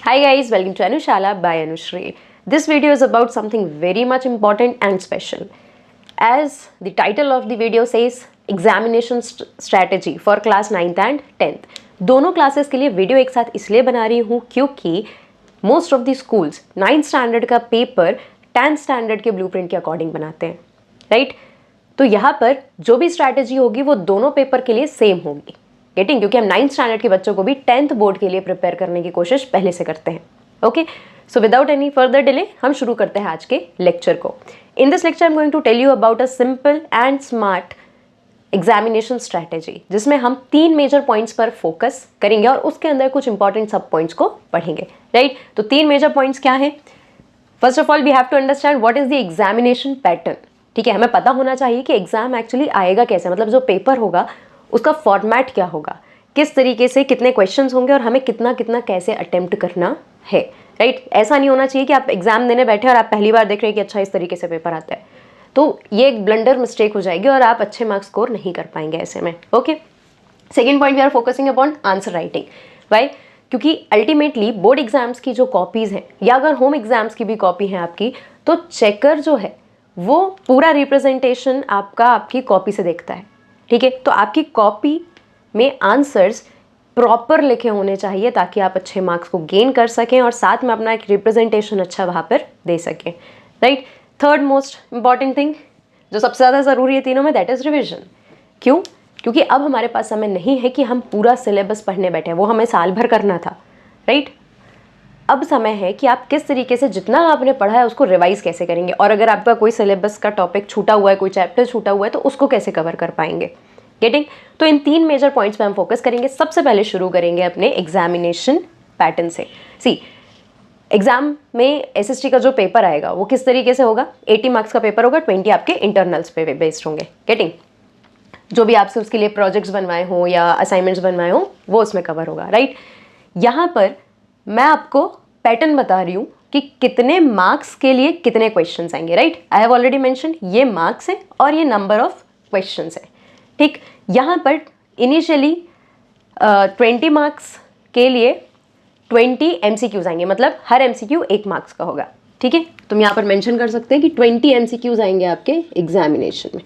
Hi guys, welcome to Anushala by Anushri. This video is about something very much important and special. As the title of the video says, examination strategy for class 9th and 10th. दोनों classes के लिए video एक साथ इसलिए बना रही हूँ क्योंकि most of the schools 9th standard का पेपर 10th स्टैंडर्ड के ब्लूप्रिंट के अकॉर्डिंग बनाते हैं, राइट? तो यहाँ पर जो भी स्ट्रैटेजी होगी वो दोनों पेपर के लिए सेम होगी, गेटिंग? क्योंकि हम 9th स्टैंडर्ड के बच्चों को भी 10th बोर्ड के लिए प्रिपेयर करने की कोशिश पहले से करते हैं। Okay, so without any further delay हम शुरू करते हैं आज के लेक्चर को। In this lecture I'm going to tell you about a simple and smart examination strategy, जिसमें हम 3 मेजर पॉइंट्स पर फोकस करेंगे और उसके अंदर कुछ इंपॉर्टेंट सब पॉइंट्स को पढ़ेंगे, राइट? तो 3 मेजर पॉइंट्स क्या हैं? First of all we have to understand what is the examination pattern. ठीक है, हमें पता होना चाहिए कि एग्जाम एक्चुअली आएगा कैसे, मतलब जो पेपर होगा उसका फॉर्मेट क्या होगा, किस तरीके से कितने क्वेश्चंस होंगे और हमें कितना कितना कैसे अटेम्प्ट करना है, राइट? ऐसा नहीं होना चाहिए कि आप एग्जाम देने बैठे और आप पहली बार देख रहे हैं कि अच्छा इस तरीके से पेपर आता है, तो ये एक ब्लंडर मिस्टेक हो जाएगी और आप अच्छे मार्क्स स्कोर नहीं कर पाएंगे ऐसे में। Okay, second point we are focusing upon answer writing. Why? क्योंकि अल्टीमेटली बोर्ड एग्जाम्स की जो कॉपीज़ हैं या अगर होम एग्जाम्स की भी कॉपी है आपकी, तो चेकर जो है वो पूरा रिप्रेजेंटेशन आपका आपकी कॉपी से देखता है। ठीक है, तो आपकी कॉपी में आंसर्स प्रॉपर लिखे होने चाहिए ताकि आप अच्छे मार्क्स को गेन कर सकें और साथ में अपना एक रिप्रेजेंटेशन अच्छा वहाँ पर दे सकें, right? Third most important thing जो सबसे ज़्यादा ज़रूरी है तीनों में, दैट इज़ रिविजन। क्यों? क्योंकि अब हमारे पास समय नहीं है कि हम पूरा सिलेबस पढ़ने बैठे हैं, वो हमें साल भर करना था, राइट? अब समय है कि आप किस तरीके से जितना आपने पढ़ा है उसको रिवाइज कैसे करेंगे, और अगर आपका कोई सिलेबस का टॉपिक छूटा हुआ है, कोई चैप्टर छूटा हुआ है, तो उसको कैसे कवर कर पाएंगे, गेटिंग? तो इन 3 मेजर पॉइंट्स पे हम फोकस करेंगे। सबसे पहले शुरू करेंगे अपने एग्जामिनेशन पैटर्न से। सी, एग्जाम में एसएसटी का जो पेपर आएगा वो किस तरीके से होगा? 80 मार्क्स का पेपर होगा, 20 आपके इंटरनल्स पे बेस्ड होंगे, गेटिंग? जो भी आपसे उसके लिए प्रोजेक्ट्स बनवाए हों या असाइनमेंट्स बनवाए हों वो उसमें कवर होगा, राइट? यहाँ पर मैं आपको पैटर्न बता रही हूँ कि कितने मार्क्स के लिए कितने क्वेश्चंस आएंगे, right? I have already mention, ये मार्क्स है और ये नंबर ऑफ क्वेश्चंस है। ठीक, यहाँ पर इनिशियली 20 मार्क्स के लिए 20 MCQs आएंगे, मतलब हर MCQ 1 मार्क्स का होगा। ठीक है, तुम यहाँ पर मेंशन कर सकते हैं कि 20 MCQs आएंगे आपके एग्जामिनेशन में।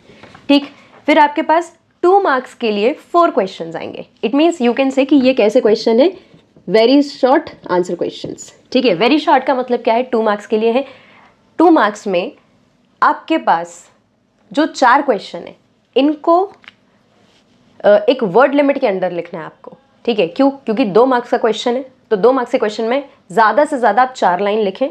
ठीक, फिर आपके पास 2 मार्क्स के लिए 4 क्वेश्चंस आएंगे। It means you can say कि ये कैसे क्वेश्चन है? Very short answer questions. ठीक है, वेरी शॉर्ट का मतलब क्या है? 2 मार्क्स के लिए है। 2 मार्क्स में आपके पास जो 4 क्वेश्चन है इनको एक वर्ड लिमिट के अंदर लिखना है आपको। ठीक है, क्यों? क्योंकि 2 मार्क्स का क्वेश्चन है, तो 2 मार्क्स के क्वेश्चन में ज़्यादा से ज़्यादा आप 4 लाइन लिखें,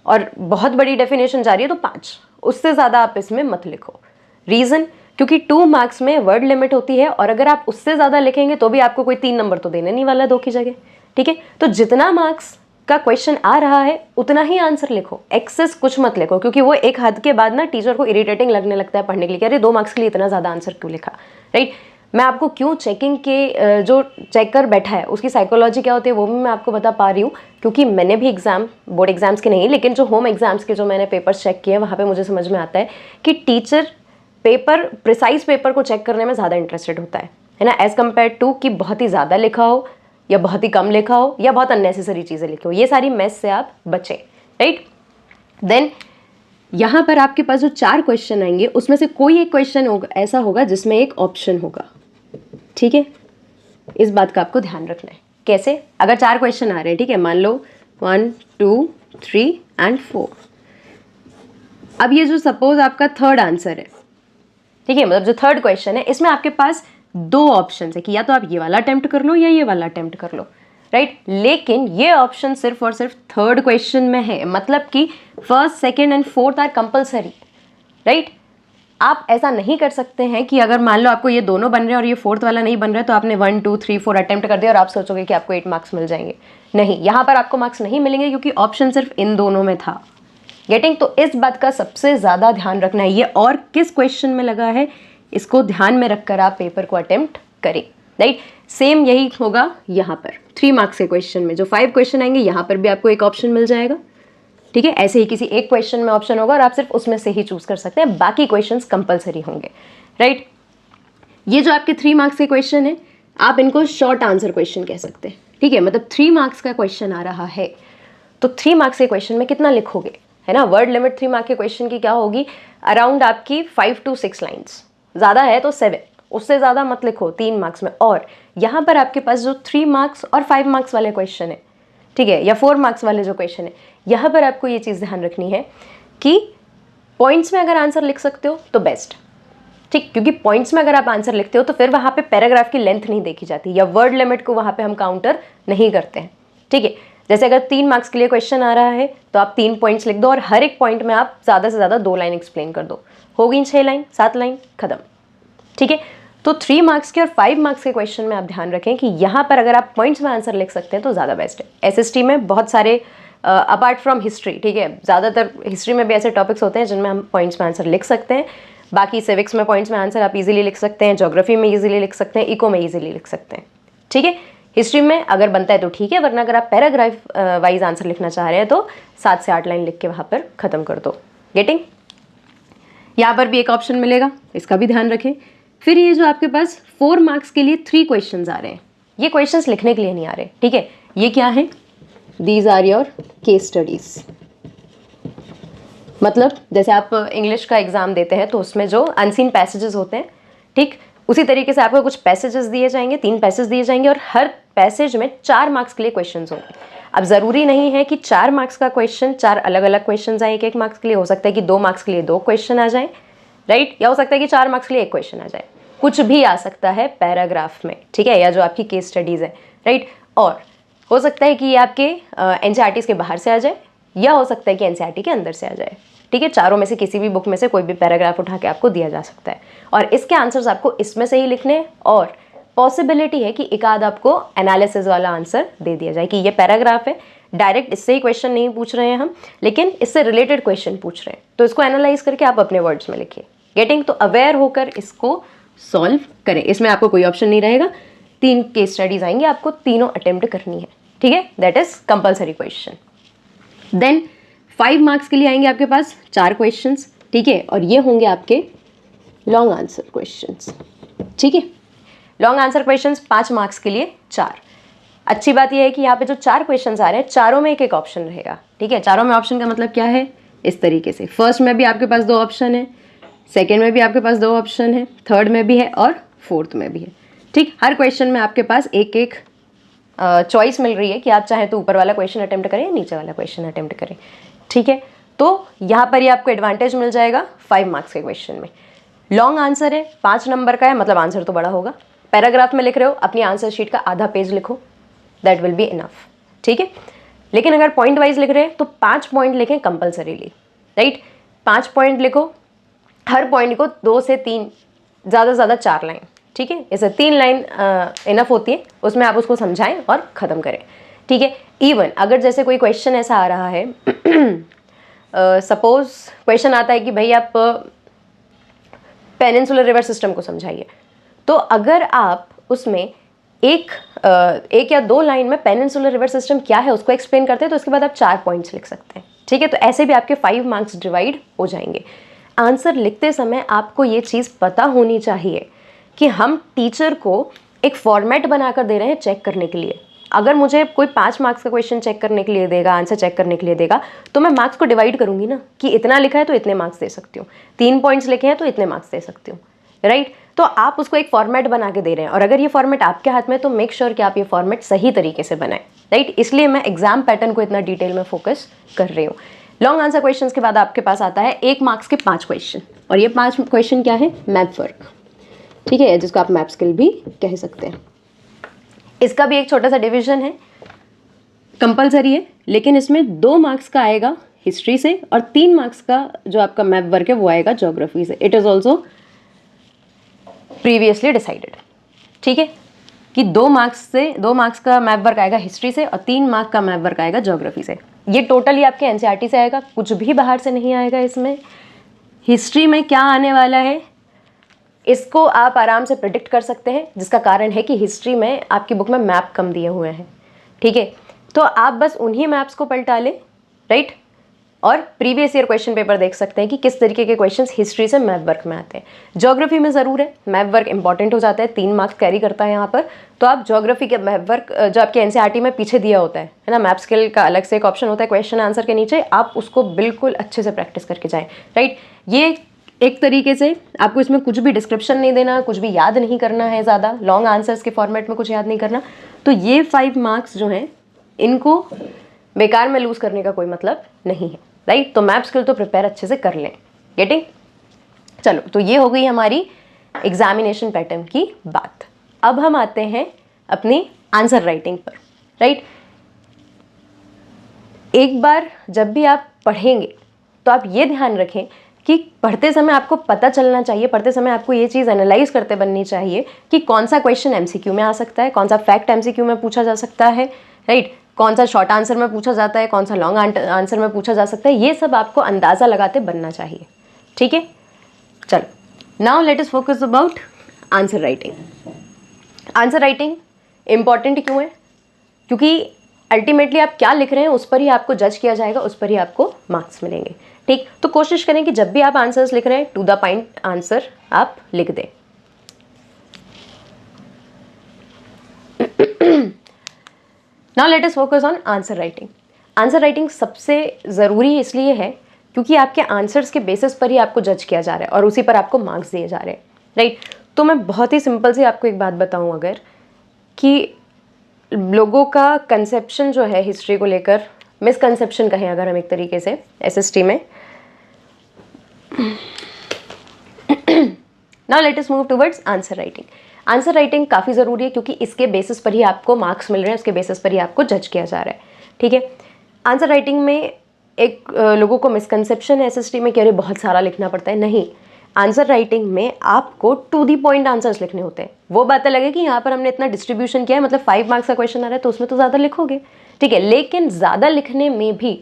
और बहुत बड़ी डेफिनेशन जा रही है तो 5, उससे ज़्यादा आप इसमें मत लिखो। रीज़न? क्योंकि 2 मार्क्स में वर्ड लिमिट होती है और अगर आप उससे ज़्यादा लिखेंगे तो भी आपको कोई 3 नंबर तो देने नहीं वाला 2 की जगह। ठीक है, तो जितना मार्क्स का क्वेश्चन आ रहा है उतना ही आंसर लिखो, एक्सेस कुछ मत लिखो, क्योंकि वो एक हद के बाद ना टीचर को इरिटेटिंग लगने लगता है पढ़ने के लिए कि अरे 2 मार्क्स के लिए इतना ज़्यादा आंसर क्यों लिखा, राइट? मैं आपको क्यों चेकिंग के जो चेकर बैठा है उसकी साइकोलॉजी क्या होती है वो भी मैं आपको बता पा रही हूँ, क्योंकि मैंने भी एग्जाम, बोर्ड एग्जाम्स के नहीं लेकिन जो होम एग्जाम्स के जो मैंने पेपर्स चेक किए वहाँ पे मुझे समझ में आता है कि टीचर पेपर, प्रिसाइज पेपर को चेक करने में ज़्यादा इंटरेस्टेड होता है ना, एज़ कम्पेयर टू कि बहुत ही ज़्यादा लिखा हो या बहुत ही कम लिखा हो या बहुत अननेसेसरी चीज़ें लिखी हो। ये सारी मैस से आप बचें, राइट? देन यहाँ पर आपके पास जो 4 क्वेश्चन आएंगे उसमें से कोई एक क्वेश्चन होगा, ऐसा होगा जिसमें एक ऑप्शन होगा। ठीक है, इस बात का आपको ध्यान रखना है। कैसे? अगर 4 क्वेश्चन आ रहे हैं, ठीक है, मान लो 1 2 3 एंड 4। अब ये जो सपोज आपका थर्ड आंसर है, ठीक है, मतलब जो थर्ड क्वेश्चन है इसमें आपके पास 2 ऑप्शन है कि या तो आप ये वाला अटेम्प्ट कर लो या ये वाला अटेम्प्ट कर लो, राइट? लेकिन ये ऑप्शन सिर्फ और सिर्फ थर्ड क्वेश्चन में है, मतलब कि first, second and fourth are compulsory, right? आप ऐसा नहीं कर सकते हैं कि अगर मान लो आपको ये दोनों बन रहे हैं और ये फोर्थ वाला नहीं बन रहा है तो आपने 1 2 3 4 अटेम्प्ट कर दिया और आप सोचोगे कि आपको 8 मार्क्स मिल जाएंगे। नहीं, यहाँ पर आपको मार्क्स नहीं मिलेंगे क्योंकि ऑप्शन सिर्फ इन दोनों में था, गेटिंग? तो इस बात का सबसे ज़्यादा ध्यान रखना है, ये और किस क्वेश्चन में लगा है इसको ध्यान में रखकर आप पेपर को अटेम्प्ट करें, राइट? सेम यही होगा यहाँ पर 3 मार्क्स के क्वेश्चन में जो 5 क्वेश्चन आएंगे यहाँ पर भी आपको एक ऑप्शन मिल जाएगा। ठीक है, ऐसे ही किसी एक क्वेश्चन में ऑप्शन होगा और आप सिर्फ उसमें से ही चूज कर सकते हैं, बाकी क्वेश्चंस कंपलसरी होंगे, राइट? ये जो आपके 3 मार्क्स के क्वेश्चन है आप इनको शॉर्ट आंसर क्वेश्चन कह सकते हैं। ठीक है, मतलब 3 मार्क्स का क्वेश्चन आ रहा है, तो 3 मार्क्स के क्वेश्चन में कितना लिखोगे, है ना। वर्ड लिमिट 3 मार्क के क्वेश्चन की क्या होगी, अराउंड आपकी 5 to 6 लाइन्स, ज़्यादा है तो 7, उससे ज़्यादा मत लिखो 3 मार्क्स में। और यहाँ पर आपके पास जो 3 मार्क्स और 5 मार्क्स वाले क्वेश्चन है, ठीक है, या 4 मार्क्स वाले जो क्वेश्चन है, यहाँ पर आपको ये चीज़ ध्यान रखनी है कि पॉइंट्स में अगर आंसर लिख सकते हो तो बेस्ट, ठीक, क्योंकि पॉइंट्स में अगर आप आंसर लिखते हो तो फिर वहाँ पे पैराग्राफ की लेंथ नहीं देखी जाती, या वर्ड लिमिट को वहाँ पे हम काउंटर नहीं करते हैं, ठीक है। जैसे अगर 3 मार्क्स के लिए क्वेश्चन आ रहा है तो आप 3 पॉइंट्स लिख दो और हर एक पॉइंट में आप ज़्यादा से ज़्यादा 2 लाइन एक्सप्लेन कर दो, हो गई 6 लाइन 7 लाइन खत्म, ठीक है। तो 3 मार्क्स के और 5 मार्क्स के क्वेश्चन में आप ध्यान रखें कि यहाँ पर अगर आप पॉइंट्स में आंसर लिख सकते हैं तो ज़्यादा बेस्ट है। एसएसटी में बहुत सारे अपार्ट फ्रॉम हिस्ट्री, ठीक है, ज़्यादातर हिस्ट्री में भी ऐसे टॉपिक्स होते हैं जिनमें हम पॉइंट्स में आंसर लिख सकते हैं, बाकी सिविक्स में पॉइंट्स में आंसर आप इजीली लिख सकते हैं, ज्योग्राफी में इजीली लिख सकते हैं, इको में इजीली लिख सकते हैं, ठीक है। हिस्ट्री में अगर बनता है तो ठीक है, वरना अगर आप पैराग्राफ वाइज आंसर लिखना चाह रहे हैं तो 7 से 8 लाइन लिख के वहाँ पर ख़त्म कर दो। गेटिंग? यहाँ पर भी एक ऑप्शन मिलेगा, इसका भी ध्यान रखें। फिर ये जो आपके पास 4 मार्क्स के लिए 3 क्वेश्चंस आ रहे हैं, ये क्वेश्चंस लिखने के लिए नहीं आ रहे, ठीक है। ये क्या है, these are your case studies. मतलब जैसे आप इंग्लिश का एग्जाम देते हैं तो उसमें जो अनसीन पैसेजेस होते हैं, ठीक, उसी तरीके से आपको कुछ पैसेजेस दिए जाएंगे, 3 पैसेज दिए जाएंगे और हर पैसेज में 4 मार्क्स के लिए क्वेश्चंस होंगे। अब ज़रूरी नहीं है कि 4 मार्क्स का क्वेश्चन 4 अलग अलग क्वेश्चन आए, 1 मार्क्स के लिए, हो सकता है कि 2 मार्क्स के लिए 2 क्वेश्चन आ जाए, राइट, या हो सकता है कि 4 मार्क्स के लिए 1 क्वेश्चन आ जाए, कुछ भी आ सकता है पैराग्राफ में, ठीक है, या जो आपकी केस स्टडीज़ है, राइट। और हो सकता है कि ये आपके एनसीईआरटी के बाहर से आ जाए, या हो सकता है कि एनसीईआरटी के अंदर से आ जाए, ठीक है। चारों में से किसी भी बुक में से कोई भी पैराग्राफ उठा के आपको दिया जा सकता है और इसके आंसर्स आपको इसमें से ही लिखने, और पॉसिबिलिटी है कि एक आध आपको एनालिसिस वाला आंसर दे दिया जाए कि ये पैराग्राफ है, डायरेक्ट इससे ही क्वेश्चन नहीं पूछ रहे हैं हम, लेकिन इससे रिलेटेड क्वेश्चन पूछ रहे हैं, तो इसको एनालाइज करके आप अपने वर्ड्स में लिखिए। गेटिंग? तो अवेयर होकर इसको सॉल्व करें। इसमें आपको कोई ऑप्शन नहीं रहेगा, 3 केस स्टडीज आएंगे, आपको तीनों अटेम्प्ट करनी है, ठीक है, that is compulsory question. Then 5 marks के लिए आएंगे आपके पास 4 क्वेश्चंस, ठीक है, और ये होंगे आपके लॉन्ग आंसर क्वेश्चंस, ठीक है। लॉन्ग आंसर क्वेश्चंस 5 मार्क्स के लिए 4। अच्छी बात यह है कि यहाँ पे जो 4 क्वेश्चंस आ रहे हैं, चारों में एक एक ऑप्शन रहेगा, ठीक है। चारों में ऑप्शन का मतलब क्या है, इस तरीके से, फर्स्ट में भी आपके पास 2 ऑप्शन है, सेकेंड में भी आपके पास 2 ऑप्शन है, थर्ड में भी है और फोर्थ में भी है, ठीक। हर क्वेश्चन में आपके पास एक एक चॉइस मिल रही है कि आप चाहें तो ऊपर वाला क्वेश्चन अटेम्प्ट करें या नीचे वाला क्वेश्चन अटेम्प्ट करें, ठीक है। तो यहाँ पर ये आपको एडवांटेज मिल जाएगा 5 मार्क्स के क्वेश्चन में। लॉन्ग आंसर है, 5 नंबर का है, मतलब आंसर तो बड़ा होगा। पैराग्राफ में लिख रहे हो, अपनी आंसर शीट का आधा पेज लिखो, दैट विल बी इनफ, ठीक है। लेकिन अगर पॉइंट वाइज लिख रहे हैं तो 5 पॉइंट लिखें कंपल्सरीली, राइट। 5 पॉइंट लिखो, हर पॉइंट को 2 से 3, ज़्यादा से ज़्यादा 4 लाइन, ठीक है। इसे 3 लाइन इनफ होती है, उसमें आप उसको समझाएं और ख़त्म करें, ठीक है। इवन अगर जैसे कोई क्वेश्चन ऐसा आ रहा है सपोज क्वेश्चन आता है कि भाई आप पेनिनसुलर रिवर सिस्टम को समझाइए, तो अगर आप उसमें एक या 2 लाइन में पेनिनसुलर रिवर सिस्टम क्या है उसको एक्सप्लेन करते हैं, तो उसके बाद आप 4 पॉइंट्स लिख सकते हैं, ठीक है। तो ऐसे भी आपके 5 मार्क्स डिवाइड हो जाएंगे। आंसर लिखते समय आपको ये चीज़ पता होनी चाहिए कि हम टीचर को एक फॉर्मेट बनाकर दे रहे हैं चेक करने के लिए। अगर मुझे कोई 5 मार्क्स का क्वेश्चन चेक करने के लिए देगा, आंसर चेक करने के लिए देगा, तो मैं मार्क्स को डिवाइड करूंगी ना, कि इतना लिखा है तो इतने मार्क्स दे सकती हूँ, 3 पॉइंट्स लिखे हैं तो इतने मार्क्स दे सकती हूँ, राइट। तो आप उसको एक फॉर्मेट बना के दे रहे हैं, और अगर ये फॉर्मेट आपके हाथ में, तो मेक श्योर कि आप ये फॉर्मेट सही तरीके से बनाएं, राइट। इसलिए मैं एग्जाम पैटर्न को इतना डिटेल में फोकस कर रही हूँ। लॉन्ग आंसर क्वेश्चन के बाद आपके पास आता है 1 मार्क्स के 5 क्वेश्चन, और ये 5 क्वेश्चन क्या है, मैप वर्क, ठीक है, जिसको आप मैप स्किल भी कह सकते हैं। इसका भी एक छोटा सा डिवीजन है, कंपलसरी है, लेकिन इसमें 2 मार्क्स का आएगा हिस्ट्री से और 3 मार्क्स का जो आपका मैप वर्क है वो आएगा ज्योग्राफी से। 'It is also previously decided, ठीक है, कि 2 मार्क्स का मैप वर्क आएगा हिस्ट्री से और 3 मार्क्स का मैप वर्क आएगा ज्योग्राफी से। ये टोटली आपके एनसीईआरटी से आएगा, कुछ भी बाहर से नहीं आएगा। इसमें हिस्ट्री में क्या आने वाला है इसको आप आराम से प्रिडिक्ट कर सकते हैं, जिसका कारण है कि हिस्ट्री में आपकी बुक में मैप कम दिए हुए हैं, ठीक है। तो आप बस उन्हीं मैप्स को पलटा लें, राइट, और प्रीवियस ईयर क्वेश्चन पेपर देख सकते हैं कि किस तरीके के क्वेश्चंस हिस्ट्री से मैप वर्क में आते हैं। ज्योग्राफी में ज़रूर है, मैप वर्क इंपॉर्टेंट हो जाता है, 3 मार्क्स कैरी करता है यहाँ पर। तो आप ज्योग्राफी के मैप वर्क जो आपके एनसीईआरटी में पीछे दिया होता है ना, मैप स्किल का अलग से एक ऑप्शन होता है क्वेश्चन आंसर के नीचे, आप उसको बिल्कुल अच्छे से प्रैक्टिस करके जाएँ, राइट। ये एक तरीके से आपको इसमें कुछ भी डिस्क्रिप्शन नहीं देना, कुछ भी याद नहीं करना है, ज़्यादा लॉन्ग आंसर्स के फॉर्मेट में कुछ याद नहीं करना। तो ये 5 मार्क्स जो हैं इनको बेकार में लूज़ करने का कोई मतलब नहीं है, राइट। तो मैप स्किल तो प्रिपेयर अच्छे से कर लें, गेटिंग। चलो, तो ये हो गई हमारी एग्जामिनेशन पैटर्न की बात। अब हम आते हैं अपनी आंसर राइटिंग पर, राइट। एक बार जब भी आप पढ़ेंगे तो आप ये ध्यान रखें कि पढ़ते समय आपको पता चलना चाहिए, पढ़ते समय आपको ये चीज़ एनालाइज करते बननी चाहिए कि कौन सा क्वेश्चन एमसीक्यू में आ सकता है, कौन सा फैक्ट एमसीक्यू में पूछा जा सकता है, राइट, कौन सा शॉर्ट आंसर में पूछा जाता है, कौन सा लॉन्ग आंसर में पूछा जा सकता है। ये सब आपको अंदाज़ा लगाते बनना चाहिए, ठीक है। चलो, now let us focus about answer writing. Answer writing important क्यों है? क्योंकि अल्टीमेटली आप क्या लिख रहे हैं उस पर ही आपको जज किया जाएगा, उस पर ही आपको मार्क्स मिलेंगे, ठीक। तो कोशिश करें कि जब भी आप आंसर्स लिख रहे हैं टू द पॉइंट आंसर आप लिख दें। Now let us focus on answer writing. Answer writing सबसे ज़रूरी इसलिए है क्योंकि आपके आंसर्स के बेसिस पर ही आपको जज किया जा रहा है और उसी पर आपको मार्क्स दिए जा रहे हैं, राइट। तो मैं बहुत ही सिंपल से आपको एक बात बताऊं, अगर कि लोगों का कंसेप्शन जो है हिस्ट्री को लेकर, मिसकंसेप्शन कहें अगर हम एक तरीके से एसएसटी में। Now let us move towards answer writing. Answer writing काफ़ी ज़रूरी है क्योंकि इसके बेसिस पर ही आपको मार्क्स मिल रहे हैं, उसके बेसिस पर ही आपको जज किया जा रहा है, ठीक है। आंसर राइटिंग में एक लोगों को मिसकंसेप्शन है एसएसटी में कि अरे बहुत सारा लिखना पड़ता है। नहीं, आंसर राइटिंग में आपको टू दी पॉइंट आंसर्स लिखने होते हैं। वो बात अलग है कि यहाँ पर हमने इतना डिस्ट्रीब्यूशन किया है, मतलब 5 मार्क्स का क्वेश्चन आ रहा है तो उसमें तो ज़्यादा लिखोगे, ठीक है, लेकिन ज़्यादा लिखने में भी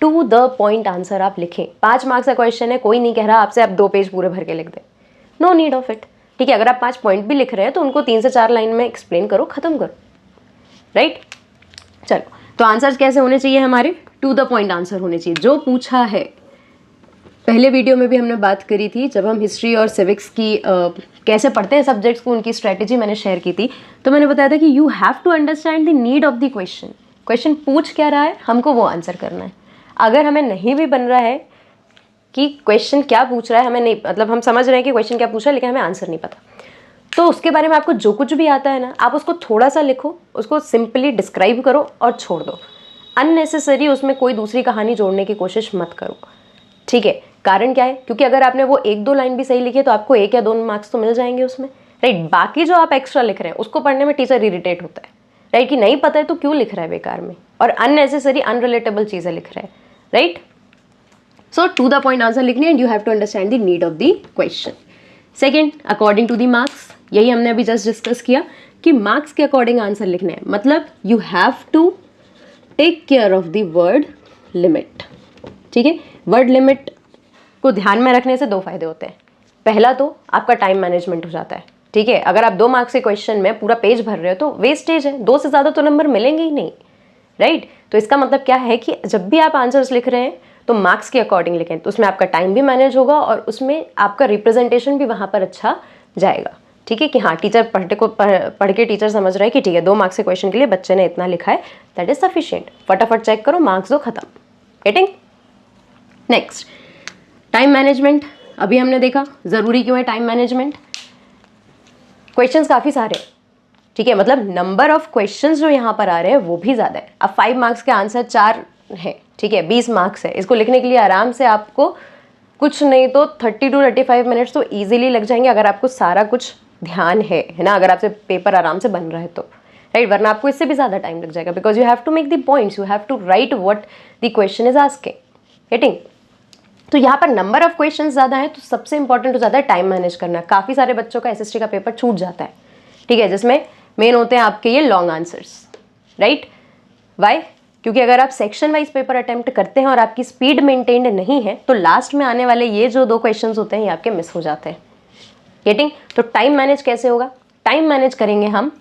टू द पॉइंट आंसर आप लिखें। 5 मार्क्स का क्वेश्चन है, कोई नहीं कह रहा आपसे आप 2 पेज पूरे भर के लिख दें, नो नीड ऑफ इट, ठीक है। अगर आप 5 पॉइंट भी लिख रहे हैं तो उनको 3 से 4 लाइन में एक्सप्लेन करो, ख़त्म करो, राइट। चलो, तो आंसर्स कैसे होने चाहिए हमारे? टू द पॉइंट आंसर होने चाहिए, जो पूछा है। पहले वीडियो में भी हमने बात करी थी, जब हम हिस्ट्री और सिविक्स की कैसे पढ़ते हैं सब्जेक्ट्स को, उनकी स्ट्रेटेजी मैंने शेयर की थी। तो मैंने बताया था कि you have to understand the need of the question. Question पूछ क्या रहा है, हमको वो आंसर करना है। अगर हमें नहीं भी बन रहा है कि क्वेश्चन क्या पूछ रहा है, हमें नहीं, मतलब हम समझ रहे हैं कि क्वेश्चन क्या पूछ रहा है लेकिन हमें आंसर नहीं पता, तो उसके बारे में आपको जो कुछ भी आता है ना, आप उसको थोड़ा सा लिखो, उसको सिंपली डिस्क्राइब करो और छोड़ दो। अननेसेसरी उसमें कोई दूसरी कहानी जोड़ने की कोशिश मत करो, ठीक है। कारण क्या है? क्योंकि अगर आपने वो 1-2 लाइन भी सही लिखी है तो आपको 1 या 2 मार्क्स तो मिल जाएंगे उसमें, राइट। बाकी जो आप एक्स्ट्रा लिख रहे हैं उसको पढ़ने में टीचर इरिटेट होता है, राइट, कि नहीं पता है तो क्यों लिख रहा है बेकार में, और अननेसेसरी अनरिलेटेबल चीज़ें लिख रहा है, right. So to the point answer लिखने and you have to understand the need of the question. Second, according to the marks, यही हमने अभी जस्ट डिस्कस किया कि मार्क्स के अकॉर्डिंग आंसर लिखने हैं, मतलब you have to take care of the word limit, ठीक है। वर्ड लिमिट को ध्यान में रखने से 2 फायदे होते हैं। पहला तो आपका टाइम मैनेजमेंट हो जाता है, ठीक है। अगर आप 2 मार्क्स के क्वेश्चन में पूरा पेज भर रहे हो तो वेस्टेज है, 2 से ज़्यादा तो नंबर मिलेंगे ही नहीं, राइट। तो इसका मतलब क्या है कि जब भी आप आंसर्स लिख रहे हैं तो मार्क्स के अकॉर्डिंग लिखें, तो उसमें आपका टाइम भी मैनेज होगा और उसमें आपका रिप्रेजेंटेशन भी वहाँ पर अच्छा जाएगा, ठीक है। कि हाँ, टीचर पढ़ के टीचर समझ रहा है कि ठीक है 2 मार्क्स के क्वेश्चन के लिए बच्चे ने इतना लिखा है, दैट इज सफिशिएंट। फटाफट चेक करो, मार्क्स दो, खत्म, गेटिंग। Next, time management. अभी हमने देखा ज़रूरी क्यों है टाइम मैनेजमेंट। क्वेश्चंस काफ़ी सारे, ठीक है, मतलब नंबर ऑफ क्वेश्चंस जो यहाँ पर आ रहे हैं वो भी ज़्यादा है। अब 5 मार्क्स के आंसर 4 है, ठीक है, 20 मार्क्स है। इसको लिखने के लिए आराम से आपको कुछ नहीं तो 30 to 35 मिनट्स तो ईजिली लग जाएंगे, अगर आपको सारा कुछ ध्यान है ना, अगर आपसे पेपर आराम से बन रहा है तो, राइट। वरना आपको इससे भी ज़्यादा टाइम लग जाएगा, because you have to make the points, you have to write what the question is asking, getting. तो यहाँ पर नंबर ऑफ क्वेश्चन ज़्यादा है तो सबसे इंपॉर्टेंट हो जाता है टाइम मैनेज करना। काफ़ी सारे बच्चों का एसएसटी का पेपर छूट जाता है, ठीक है, जिसमें मेन होते हैं आपके ये लॉन्ग आंसर्स, राइट। वाई? क्योंकि अगर आप सेक्शन वाइज पेपर अटेम्प्ट करते हैं और आपकी स्पीड मेंटेन्ड नहीं है तो लास्ट में आने वाले ये जो 2 क्वेश्चंस होते हैं ये आपके मिस हो जाते हैं, गेटिंग। तो टाइम मैनेज कैसे होगा? टाइम मैनेज करेंगे हम